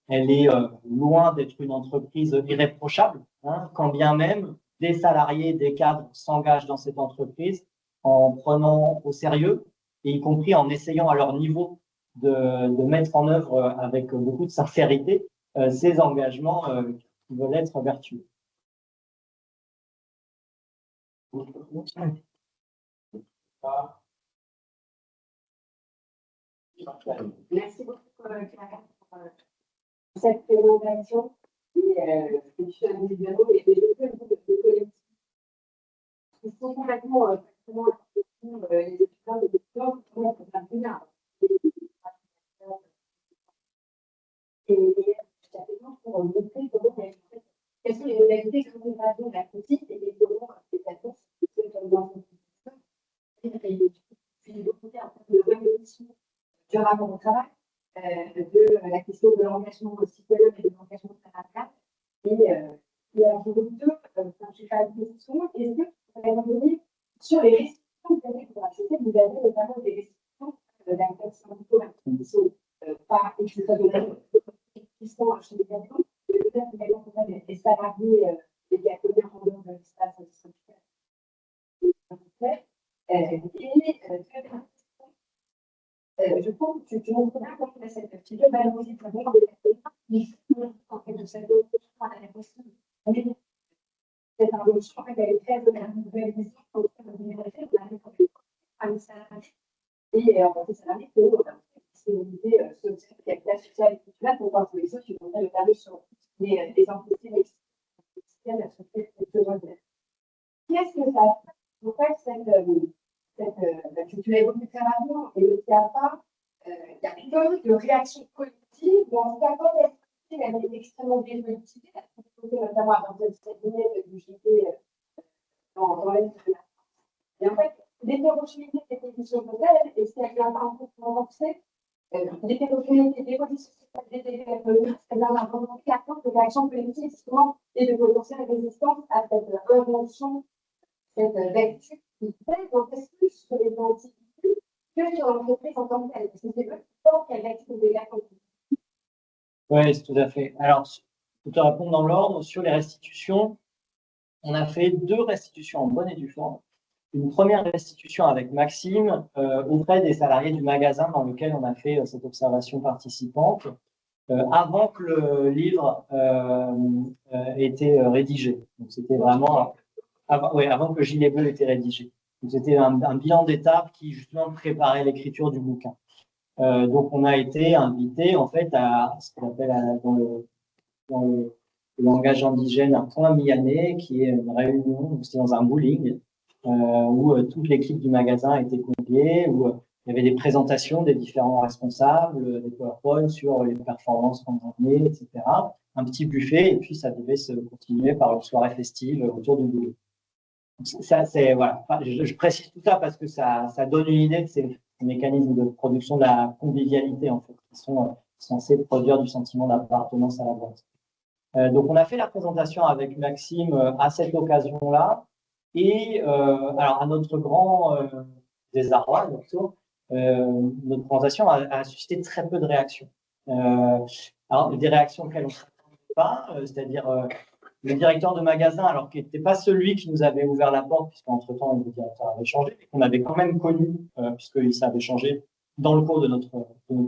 elle est loin d'être une entreprise irréprochable, hein, quand bien même des salariés, des cadres s'engagent dans cette entreprise en prenant au sérieux, et y compris en essayant à leur niveau de mettre en œuvre avec beaucoup de sincérité ces engagements qui veulent être vertueux. Merci beaucoup, Clara, pour cette présentation. Et je suis individuellement et de collectifs qui sont complètement les étudiants de l'histoire pour faire et pour montrer comment quelles sont les modalités de concentration de la critique et comment les personnes se sont dans son puis beaucoup de révolution du rapport au travail, de la question de l'engagement psychologue et de l'engagement salarial. Et alors, je vous deux principales questions. Est-ce que vous allez revenir sur les restrictions que vous avez pour accéder? Vous avez notamment des restrictions d'accueil syndicaux qui sont pas exceptionnelles, qui sont chez les patients, mais peut-être également pour les salariés et qui accueillent en dehors de l'espace syndical. Je pense que tu montres bien comment cette petite valorisation des en fait de cette évolution à la possible. Mais cette évolution, en fait, elle est très nouvelle vision pour les salariés. Et les salariés, c'est une idée sociale, capital social et culturel pour voir tous les autres qui vont le tableau sur les entreprises mexicaines à ce fait de modèle. Qu'est-ce que ça fait? En fait, tu l'as évoqué très rapidement, et le CAPA, il y a plein de réactions collectives, où en tout cas, quand elle est extrêmement bien politisée, notamment à partir de cette lunette du JT dans l'Est de la France. Et en fait, l'hétérogénéité des conditions modèles, et ce qu'elle a un peu renforcé, l'hétérogénéité des conditions sociales des économies, elle a remonté à force de réactions collectives, justement, et de potentielle résistance à cette invention, cette vertu qui fait donc plus sur les individus que sur l'entreprise en tant que telle. Parce que c'est eux qui portent la vertu des gars. Oui, tout à fait. Alors, pour te répondre dans l'ordre, sur les restitutions, on a fait 2 restitutions en bonne et due forme. Une première restitution avec Maxime auprès des salariés du magasin dans lequel on a fait cette observation participante, avant que le livre ait été rédigé. Donc, c'était vraiment avant que Gilet bleu ait été rédigé. Donc, c'était un bilan d'étape qui, justement, préparait l'écriture du bouquin. Donc, on a été invité, en fait, à ce qu'on appelle dans le langage indigène un point mi-année, qui est une réunion, c'était dans un bowling, où toute l'équipe du magasin était conviée, où il y avait des présentations des différents responsables, des PowerPoint sur les performances qu'on a menées, etc. Un petit buffet, et puis ça devait se continuer par une soirée festive autour du bowling. Ça, c'est, voilà. Je précise tout ça parce que ça donne une idée de ces mécanismes de production de la convivialité, en fait, qui sont censés produire du sentiment d'appartenance à la boîte. Donc, on a fait la présentation avec Maxime à cette occasion-là. Et alors, à notre grand désarroi, notre présentation a suscité très peu de réactions. Alors, des réactions auxquelles on ne s'attendait pas, c'est-à-dire le directeur de magasin, alors qu'il n'était pas celui qui nous avait ouvert la porte, puisqu'entre-temps, le directeur avait changé, mais qu'on avait quand même connu, puisqu'il s'avait changé dans le cours de notre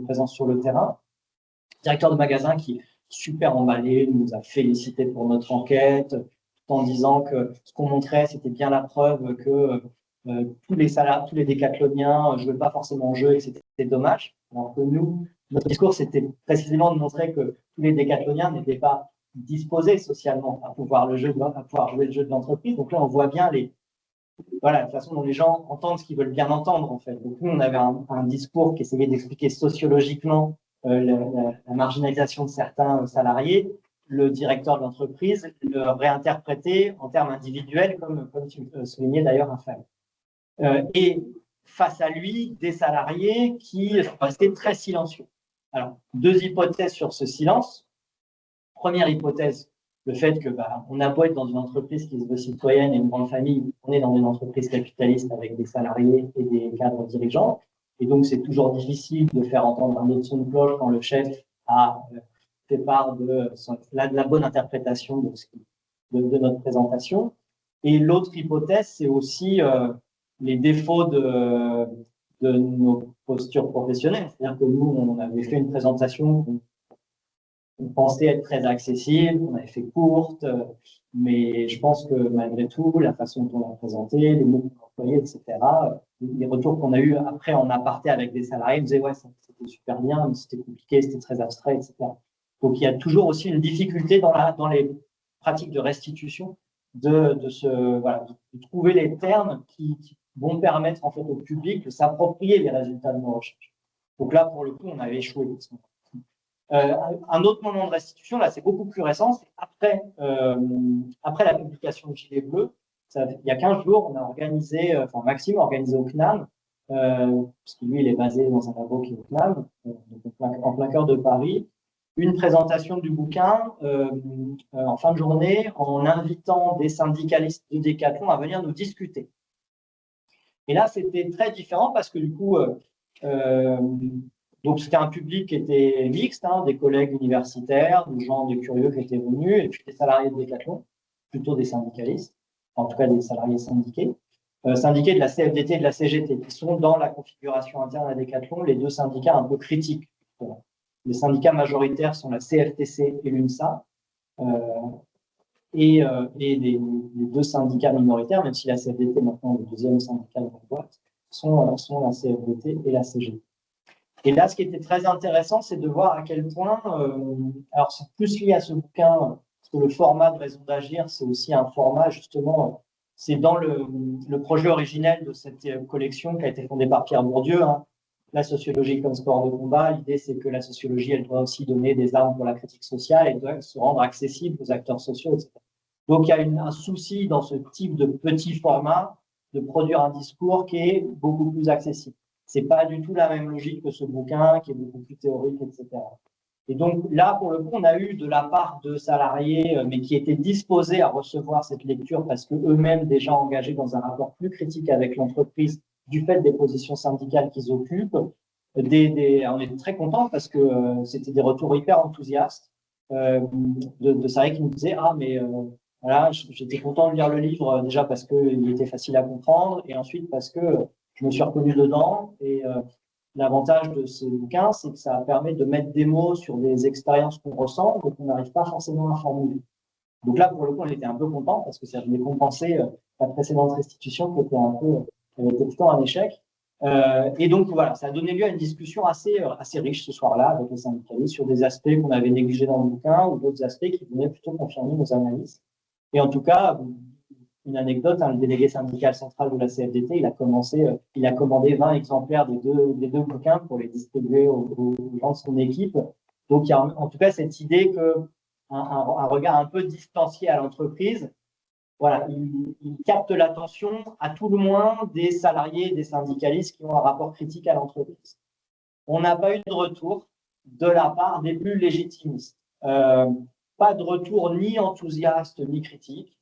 présence sur le terrain. Directeur de magasin qui est super emballé, nous a félicité pour notre enquête, tout en disant que ce qu'on montrait, c'était bien la preuve que tous les décathloniens ne jouaient pas forcément au jeu et que c'était dommage. Alors que nous, notre discours, c'était précisément de montrer que tous les décathloniens n'étaient pas disposés socialement à pouvoir jouer le jeu de l'entreprise. Donc là, on voit bien la façon dont les gens entendent ce qu'ils veulent bien entendre, en fait. Donc nous, on avait un discours qui essayait d'expliquer sociologiquement la marginalisation de certains salariés. Le directeur de l'entreprise le réinterprétait en termes individuels, comme tu soulignais d'ailleurs, Raphaël. Et face à lui, des salariés qui sont restés très silencieux. Alors, 2 hypothèses sur ce silence. Première hypothèse, le fait que on a beau être dans une entreprise qui se veut citoyenne et une grande famille, on est dans une entreprise capitaliste avec des salariés et des cadres dirigeants. Et donc, c'est toujours difficile de faire entendre un autre son de cloche quand le chef a fait part de la bonne interprétation de notre présentation. Et l'autre hypothèse, c'est aussi les défauts de de nos postures professionnelles. C'est-à-dire que nous, on avait fait une présentation qu'on pensait être très accessible, on avait fait courte, mais je pense que malgré tout, la façon dont on l'a présenté, les mots qu'on a employés, etc., les retours qu'on a eus après en aparté avec des salariés, ils disaient « ouais, c'était super bien, mais c'était compliqué, c'était très abstrait, etc. » Donc, il y a toujours aussi une difficulté dans les pratiques de restitution de trouver les termes qui vont permettre en fait au public de s'approprier les résultats de nos recherches. Donc là, pour le coup, on avait échoué. Un autre moment de restitution, là, c'est beaucoup plus récent, c'est après la publication de Gilet bleu. Il y a 15 jours, on a organisé, Maxime a organisé au CNAM, parce que lui, il est basé dans un labo qui est au CNAM, en plein cœur de Paris, une présentation du bouquin en fin de journée en invitant des syndicalistes de Decathlon à venir nous discuter. Et là, c'était très différent parce que du coup, donc c'était un public qui était mixte, hein, des collègues universitaires, des gens, des curieux qui étaient venus, et puis des salariés de Decathlon, plutôt des syndicalistes, en tout cas des salariés syndiqués. Syndiqués de la CFDT et de la CGT, qui sont dans la configuration interne à Decathlon, les deux syndicats un peu critiques. Les syndicats majoritaires sont la CFTC et l'UNSA, et les deux syndicats minoritaires, même si la CFDT est maintenant le deuxième syndicat de la boîte, sont la CFDT et la CGT. Et là, ce qui était très intéressant, c'est de voir à quel point, alors c'est plus lié à ce bouquin, parce que le format de Raison d'agir, c'est aussi un format, justement, c'est dans le projet originel de cette collection qui a été fondée par Pierre Bourdieu, hein, la sociologie comme sport de combat. L'idée, c'est que la sociologie, elle doit aussi donner des armes pour la critique sociale, elle doit se rendre accessible aux acteurs sociaux, etc. Donc, il y a un souci dans ce type de petit format de produire un discours qui est beaucoup plus accessible. C'est pas du tout la même logique que ce bouquin, qui est beaucoup plus théorique, etc. Et donc là, pour le coup, on a eu de la part de salariés, mais qui étaient disposés à recevoir cette lecture parce qu'eux-mêmes déjà engagés dans un rapport plus critique avec l'entreprise du fait des positions syndicales qu'ils occupent. On est très contents parce que c'était des retours hyper enthousiastes de salariés qui nous disaient « Ah, mais voilà, j'étais content de lire le livre déjà parce qu'il était facile à comprendre et ensuite parce que je me suis reconnu dedans. » Et l'avantage de ce bouquin, c'est que ça permet de mettre des mots sur des expériences qu'on ressent et qu'on n'arrive pas forcément à formuler. Donc là, pour le coup, on était un peu content parce que ça venait compenser la précédente restitution qui était plutôt un échec. Et donc voilà, ça a donné lieu à une discussion assez riche ce soir-là avec les syndicalistes sur des aspects qu'on avait négligés dans le bouquin ou d'autres aspects qui venaient plutôt confirmer nos analyses. Et en tout cas, une anecdote, le délégué syndical central de la CFDT, il a commandé 20 exemplaires des deux bouquins pour les distribuer aux gens de son équipe. Donc, il y a en tout cas cette idée qu'un regard un peu distancié à l'entreprise, voilà, il capte l'attention à tout le moins des salariés et des syndicalistes qui ont un rapport critique à l'entreprise. On n'a pas eu de retour de la part des plus légitimistes. Pas de retour ni enthousiaste ni critique.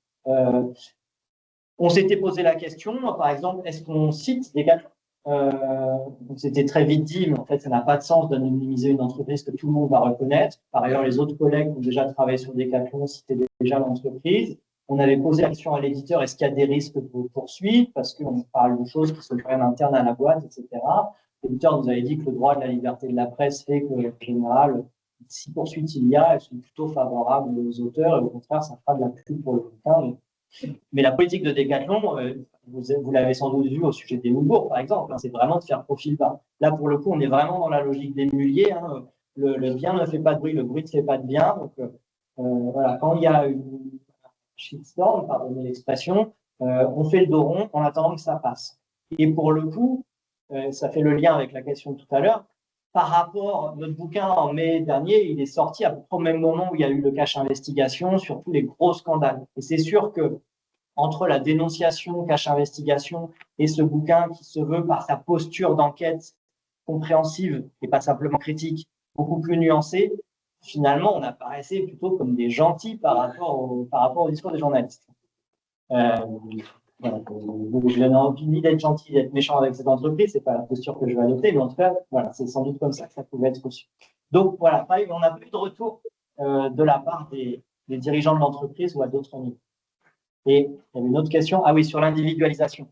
On s'était posé la question, par exemple, est-ce qu'on cite Decathlon? C'était très vite dit, mais en fait, ça n'a pas de sens d'anonymiser une entreprise que tout le monde va reconnaître. Par ailleurs, les autres collègues qui ont déjà travaillé sur Decathlon citaient déjà l'entreprise. On avait posé la question à l'éditeur, est-ce qu'il y a des risques de poursuite? Parce qu'on parle de choses qui sont quand même internes à la boîte, etc. L'éditeur nous avait dit que le droit de la liberté de la presse fait que, en général, si poursuite il y a, elles sont plutôt favorables aux auteurs, et au contraire, ça fera de la pub pour le bouquin. Mais la politique de Decathlon, vous l'avez sans doute vu au sujet des Moulbourg, par exemple, hein, c'est vraiment de faire profil bas. Là, pour le coup, on est vraiment dans la logique des muliers. Hein, le bien ne fait pas de bruit, le bruit ne fait pas de bien. Donc, voilà, quand il y a une shitstorm, pardonnez l'expression, on fait le dos rond en attendant que ça passe. Et pour le coup, ça fait le lien avec la question de tout à l'heure. Par rapport, notre bouquin en mai dernier, il est sorti à peu près au même moment où il y a eu le cache investigation sur tous les gros scandales. Et c'est sûr que entre la dénonciation, cache investigation et ce bouquin qui se veut par sa posture d'enquête compréhensive et pas simplement critique, beaucoup plus nuancée, finalement, on apparaissait plutôt comme des gentils par rapport au discours des journalistes. Voilà, je n'ai envie ni d'être gentil, ni d'être méchant avec cette entreprise, c'est pas la posture que je vais adopter, mais en tout cas, voilà, c'est sans doute comme ça que ça pouvait être reçu. Donc voilà, on n'a pas eu de retour de la part des dirigeants de l'entreprise ou à d'autres niveaux. Et il y avait une autre question, ah oui, sur l'individualisation.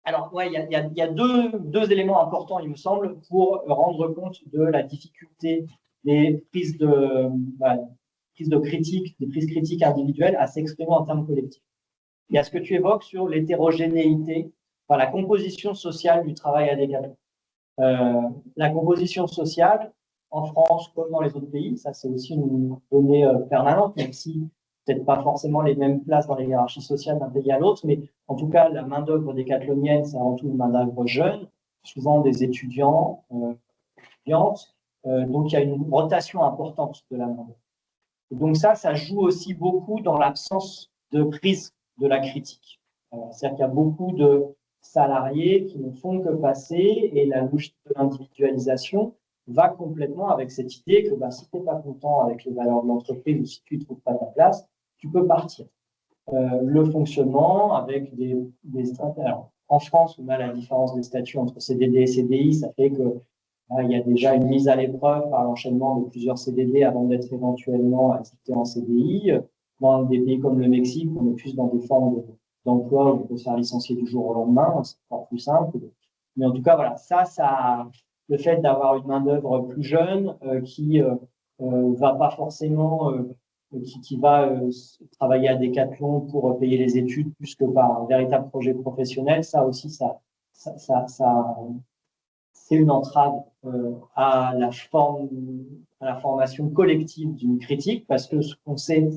Alors, ouais, il y a deux éléments importants, il me semble, pour rendre compte de la difficulté des prises de critique, des prises critiques individuelles à s'exprimer en termes collectifs. Il y a ce que tu évoques sur l'hétérogénéité, enfin, la composition sociale du travail à Decathlon. La composition sociale, en France comme dans les autres pays, ça c'est aussi une donnée permanente, même si peut-être pas forcément les mêmes places dans les hiérarchies sociales d'un pays à l'autre, mais en tout cas, la main-d'œuvre décathlonienne, c'est avant tout une main-d'œuvre jeune, souvent des étudiants, étudiantes, donc il y a une rotation importante de la main-d'œuvre. Donc ça joue aussi beaucoup dans l'absence de prise de la critique. C'est-à-dire qu'il y a beaucoup de salariés qui ne font que passer et la logique de l'individualisation va complètement avec cette idée que si tu n'es pas content avec les valeurs de l'entreprise ou si tu ne trouves pas ta place, tu peux partir. Le fonctionnement avec des stratégies. Alors, en France, on a la différence des statuts entre CDD et CDI, ça fait que il y a déjà une mise à l'épreuve par l'enchaînement de plusieurs CDD avant d'être éventuellement accepté en CDI. Dans des pays comme le Mexique, on est plus dans des formes d'emploi où on peut se faire licencier du jour au lendemain, c'est encore plus simple. Mais en tout cas, voilà, le fait d'avoir une main-d'œuvre plus jeune qui va pas forcément, qui va travailler à Decathlon pour payer les études plus que par un véritable projet professionnel, ça aussi, c'est une entrave à la formation collective d'une critique, parce que ce qu'on sait,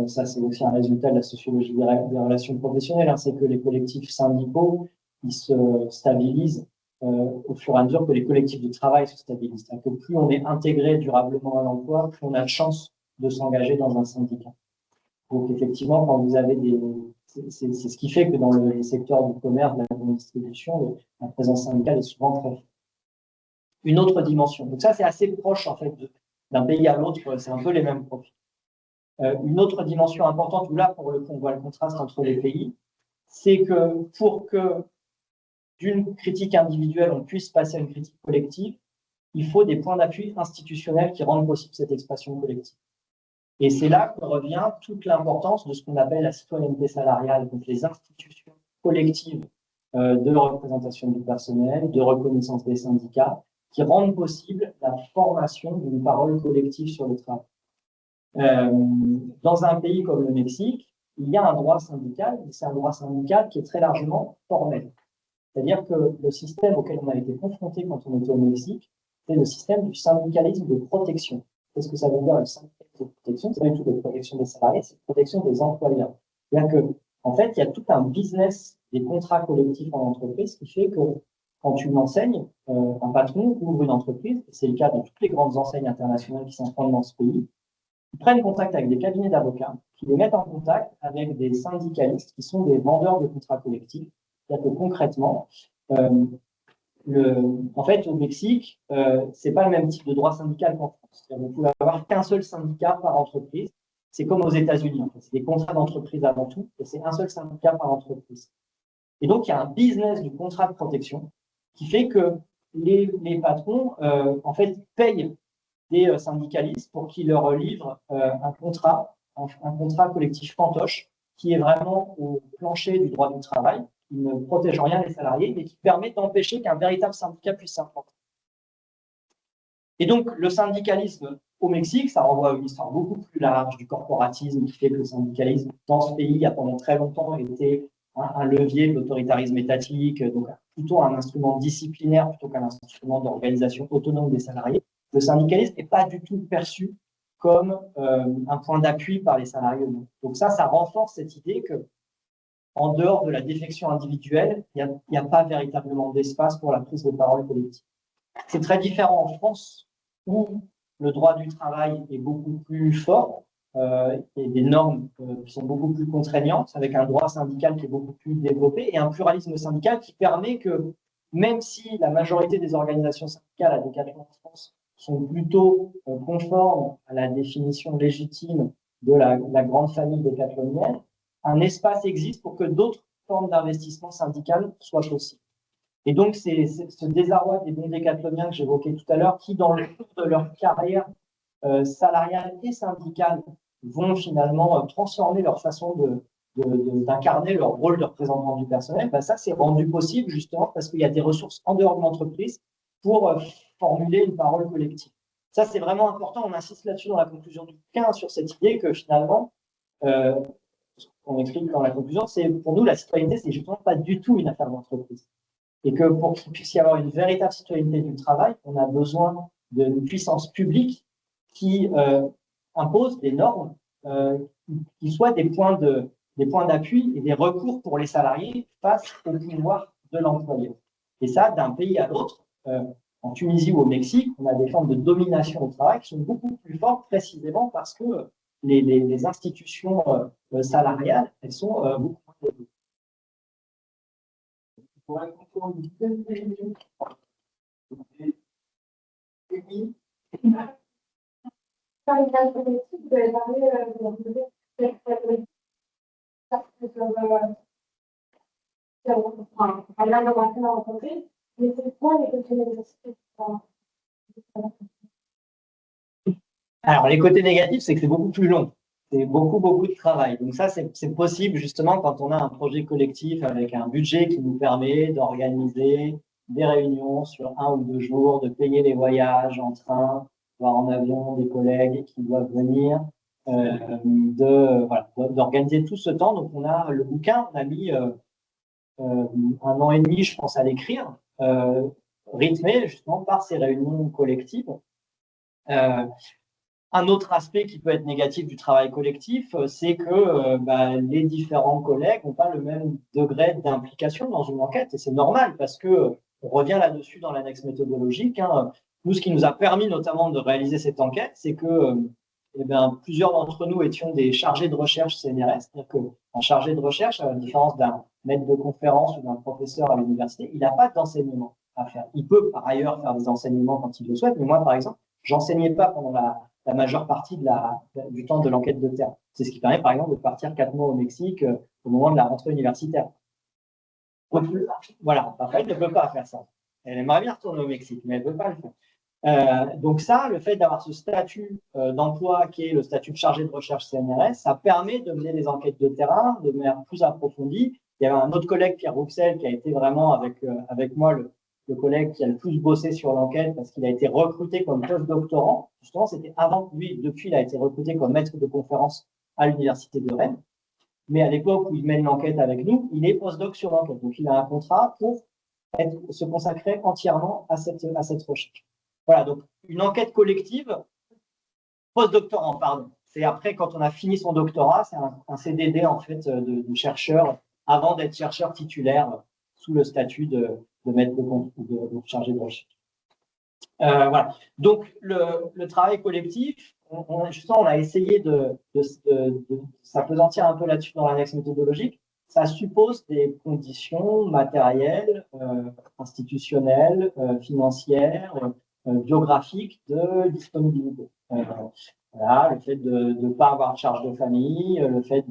ça c'est aussi un résultat de la sociologie des relations professionnelles, c'est que les collectifs syndicaux, ils se stabilisent au fur et à mesure que les collectifs de travail se stabilisent. C'est-à-dire que plus on est intégré durablement à l'emploi, plus on a de chance de s'engager dans un syndicat. Donc effectivement, quand vous avez c'est ce qui fait que dans le secteur du commerce, de la grande distribution, la présence syndicale est souvent très forte. Une autre dimension. Donc ça, c'est assez proche en fait d'un pays à l'autre, c'est un peu les mêmes profils. Une autre dimension importante, où là, pour le coup, on voit le contraste entre les pays, c'est que pour que d'une critique individuelle, on puisse passer à une critique collective, il faut des points d'appui institutionnels qui rendent possible cette expression collective. Et c'est là qu'on revient toute l'importance de ce qu'on appelle la citoyenneté salariale, donc les institutions collectives de représentation du personnel, de reconnaissance des syndicats, qui rendent possible la formation d'une parole collective sur le travail. Dans un pays comme le Mexique, il y a un droit syndical, et c'est un droit syndical qui est très largement formel. C'est-à-dire que le système auquel on a été confronté quand on était au Mexique, c'est le système du syndicalisme de protection. Qu'est-ce que ça veut dire le syndicalisme de protection? C'est pas du tout de protection des salariés, c'est de protection des employeurs. C'est-à-dire que, en fait, il y a tout un business des contrats collectifs en entreprise qui fait que quand tu m'enseignes, un patron ouvre une entreprise, et c'est le cas de toutes les grandes enseignes internationales qui s'implantent dans ce pays, ils prennent contact avec des cabinets d'avocats qui les mettent en contact avec des syndicalistes qui sont des vendeurs de contrats collectifs. C'est-à-dire que concrètement, en fait, au Mexique, c'est pas le même type de droit syndical qu'en France. Vous pouvez avoir qu'un seul syndicat par entreprise. C'est comme aux États-Unis. En fait. C'est des contrats d'entreprise avant tout, et c'est un seul syndicat par entreprise. Et donc, il y a un business du contrat de protection qui fait que les patrons, en fait, payent des syndicalistes pour qu'ils leur livrent un contrat collectif fantoche qui est vraiment au plancher du droit du travail, qui ne protège rien les salariés, mais qui permet d'empêcher qu'un véritable syndicat puisse s'implanter. Et donc, le syndicalisme au Mexique, ça renvoie à une histoire beaucoup plus large du corporatisme, qui fait que le syndicalisme dans ce pays a pendant très longtemps été un levier de l'autoritarisme étatique, donc plutôt un instrument disciplinaire plutôt qu'un instrument d'organisation autonome des salariés. Le syndicalisme n'est pas du tout perçu comme un point d'appui par les salariés. Donc ça renforce cette idée que, en dehors de la défection individuelle, il n'y a pas véritablement d'espace pour la prise de parole collective. C'est très différent en France, où le droit du travail est beaucoup plus fort et des normes qui sont beaucoup plus contraignantes, avec un droit syndical qui est beaucoup plus développé et un pluralisme syndical qui permet que, même si la majorité des organisations syndicales à Decathlon en France sont plutôt conformes à la définition légitime de la grande famille décathlonienne, un espace existe pour que d'autres formes d'investissement syndical soient possibles. Et donc, c'est ce désarroi des bons décathloniens que j'évoquais tout à l'heure, qui, dans le cours de leur carrière salariale et syndicale, vont finalement transformer leur façon d'incarner leur rôle de représentant du personnel, ben ça c'est rendu possible justement parce qu'il y a des ressources en dehors de l'entreprise pour formuler une parole collective. Ça c'est vraiment important, on insiste là-dessus dans la conclusion du bouquin, sur cette idée que finalement, on explique dans la conclusion, c'est pour nous la citoyenneté, c'est justement pas du tout une affaire d'entreprise. Et que pour qu'il puisse y avoir une véritable citoyenneté du travail, on a besoin d'une puissance publique qui impose des normes qui soient des points d'appui et des recours pour les salariés face au pouvoir de l'employeur. Et ça, d'un pays à l'autre, en Tunisie ou au Mexique, on a des formes de domination au travail qui sont beaucoup plus fortes précisément parce que les institutions salariales, elles sont beaucoup moins élevées. Pour la conclusion du deuxième oui. Par les collectifs, vous avez parlé de mais c'est quoi les côtés négatifs? Alors, les côtés négatifs, c'est que c'est beaucoup plus long. C'est beaucoup de travail. Donc ça, c'est possible justement quand on a un projet collectif avec un budget qui nous permet d'organiser des réunions sur 1 ou 2 jours, de payer les voyages en train, voire en avion, des collègues qui doivent venir, d'organiser tout ce temps. Donc on a le bouquin, on a mis 1 an et demi, je pense, à l'écrire, rythmé justement par ces réunions collectives. Un autre aspect qui peut être négatif du travail collectif, c'est que les différents collègues n'ont pas le même degré d'implication dans une enquête. Et c'est normal parce que, on revient là-dessus dans l'annexe méthodologique. Nous, ce qui nous a permis notamment de réaliser cette enquête, c'est que plusieurs d'entre nous étions des chargés de recherche CNRS. C'est-à-dire qu'un chargé de recherche, à la différence d'un maître de conférence ou d'un professeur à l'université, il n'a pas d'enseignement à faire. Il peut par ailleurs faire des enseignements quand il le souhaite, mais moi, par exemple, j'enseignais pas pendant la majeure partie du temps de l'enquête de terrain. C'est ce qui permet, par exemple, de partir 4 mois au Mexique au moment de la rentrée universitaire. Voilà, Raphaël ne peut pas faire ça. Elle aimerait bien retourner au Mexique, mais elle ne peut pas le faire. Donc ça, le fait d'avoir ce statut d'emploi qui est le statut de chargé de recherche CNRS, ça permet de mener des enquêtes de terrain de manière plus approfondie. Il y avait un autre collègue, Pierre Rouxel, qui a été vraiment avec moi le collègue qui a le plus bossé sur l'enquête parce qu'il a été recruté comme post-doctorant. Justement, c'était avant lui. Depuis, il a été recruté comme maître de conférence à l'université de Rennes. Mais à l'époque où il mène l'enquête avec nous, il est post-doc sur l'enquête. Donc, il a un contrat pour se consacrer entièrement à cette recherche. Voilà, donc une enquête collective, post-doctorant, pardon. C'est après, quand on a fini son doctorat, c'est un CDD en fait de chercheur avant d'être chercheur titulaire sous le statut de maître de chargé de recherche. Voilà. Donc, le travail collectif, on a essayé de s'appesantir un peu là-dessus dans l'annexe méthodologique. Ça suppose des conditions matérielles, institutionnelles, financières, biographiques de disponibilité. Voilà, le fait de ne pas avoir de charge de famille, le fait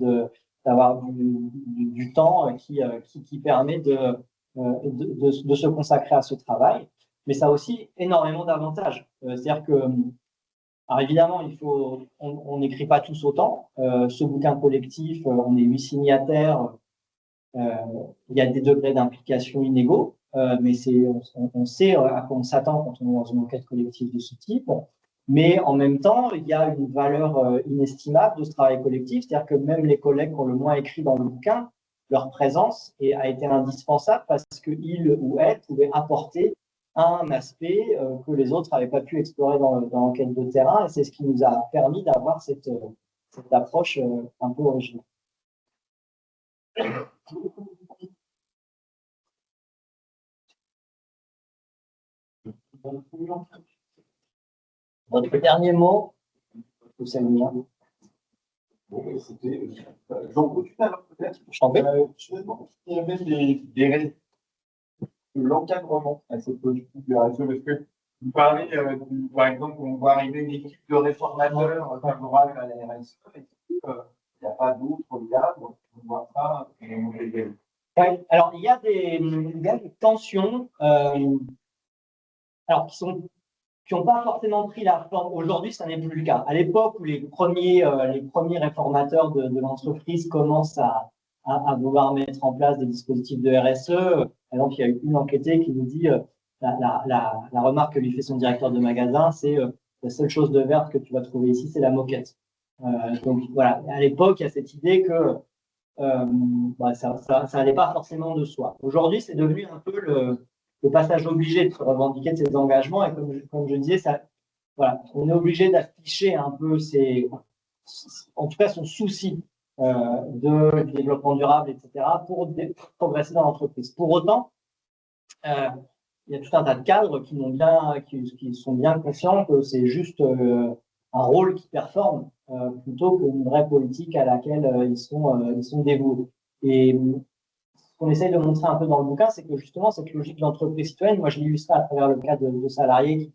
d'avoir du temps qui permet de se consacrer à ce travail. Mais ça a aussi énormément d'avantages. C'est-à-dire que, alors évidemment, on n'écrit pas tous autant. Ce bouquin collectif, on est 8 signataires. Il y a des degrés d'implication inégaux, mais on sait à quoi on s'attend quand on est dans une enquête collective de ce type. Mais en même temps, il y a une valeur inestimable de ce travail collectif. C'est-à-dire que même les collègues qui ont le moins écrit dans le bouquin, leur présence a été indispensable parce qu'ils ou elles pouvaient apporter un aspect que les autres n'avaient pas pu explorer dans l'enquête de terrain. Et c'est ce qui nous a permis d'avoir cette approche un peu originale. Votre dernier mot, c'est le mien. Bon, c'était. J'en continue alors peut-être. Je t'en prie. Je me demande s'il y avait des raisons de l'encadrement à cette politique de réaction, parce que vous parlez, par exemple, on voit arriver une équipe de réformateurs favorables à la RSE, et il n'y a pas d'autres cadres, on voit ça. Ouais, alors, il y a des tensions alors, qui n'ont pas forcément pris la forme. Aujourd'hui, ça n'est plus le cas. À l'époque où les premiers réformateurs de l'entreprise commencent à à vouloir mettre en place des dispositifs de RSE. Par exemple, il y a eu une enquêtée qui nous dit, la remarque que lui fait son directeur de magasin, c'est la seule chose de verte que tu vas trouver ici, c'est la moquette. Donc voilà, à l'époque, il y a cette idée que ça n'allait pas forcément de soi. Aujourd'hui, c'est devenu un peu le passage obligé de se revendiquer de ses engagements. Et comme je disais, voilà, on est obligé d'afficher un peu en tout cas son souci du développement durable, etc., pour progresser dans l'entreprise. Pour autant, il y a tout un tas de cadres qui sont bien conscients que c'est juste un rôle qui performe plutôt qu'une vraie politique à laquelle ils sont dévoués. Et ce qu'on essaye de montrer un peu dans le bouquin, c'est que justement, cette logique d'entreprise citoyenne, moi je l'illustre à travers le cas de salariés qui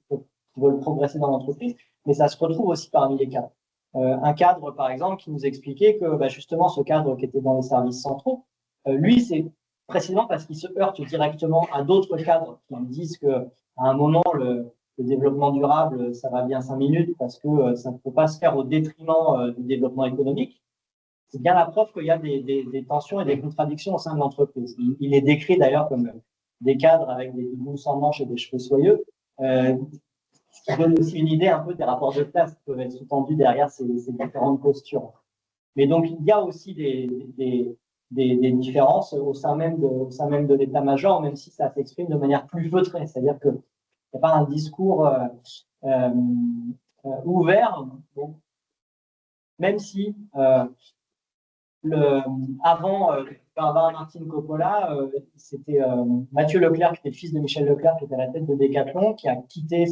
veulent progresser dans l'entreprise, mais ça se retrouve aussi parmi les cadres. Un cadre, par exemple, qui nous expliquait que justement, ce cadre qui était dans les services centraux, lui, c'est précisément parce qu'il se heurte directement à d'autres cadres qui lui disent qu'à un moment, le développement durable, ça va bien 5 minutes parce que ça ne peut pas se faire au détriment du développement économique. C'est bien la preuve qu'il y a des tensions et des contradictions au sein de l'entreprise. Il est décrit d'ailleurs comme des cadres avec des boules sans manches et des cheveux soyeux, ce qui donne aussi une idée un peu des rapports de classe qui peuvent être sous-tendus derrière ces différentes postures. Mais donc, il y a aussi des différences au sein même de l'état-major, même si ça s'exprime de manière plus feutrée. C'est-à-dire qu'il n'y a pas un discours ouvert, bon, même si avant Barbara Martine Coppola, c'était Mathieu Leclerc, qui était le fils de Michel Leclerc, qui était à la tête de Decathlon, qui a quitté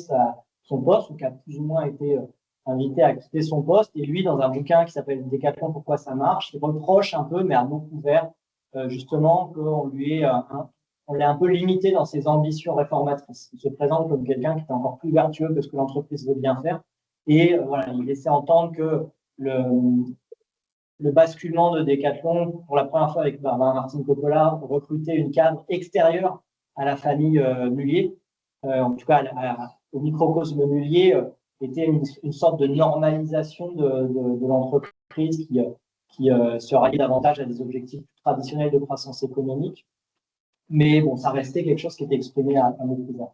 son poste, ou qui a plus ou moins été invité à quitter son poste. Et lui, dans un bouquin qui s'appelle Decathlon, pourquoi ça marche, il reproche un peu, mais à mots couverts, justement, qu'on on l'ait un peu limité dans ses ambitions réformatrices. Il se présente comme quelqu'un qui est encore plus vertueux que ce que l'entreprise veut bien faire. Et voilà, il laissait entendre que le basculement de Decathlon, pour la première fois avec Barbara Martine Coppola, recruter une cadre extérieure à la famille Mullier, en tout cas au microcosme Mullier, était une sorte de normalisation de l'entreprise qui se rallie davantage à des objectifs traditionnels de croissance économique. Mais bon, ça restait quelque chose qui était exprimé à beaucoup.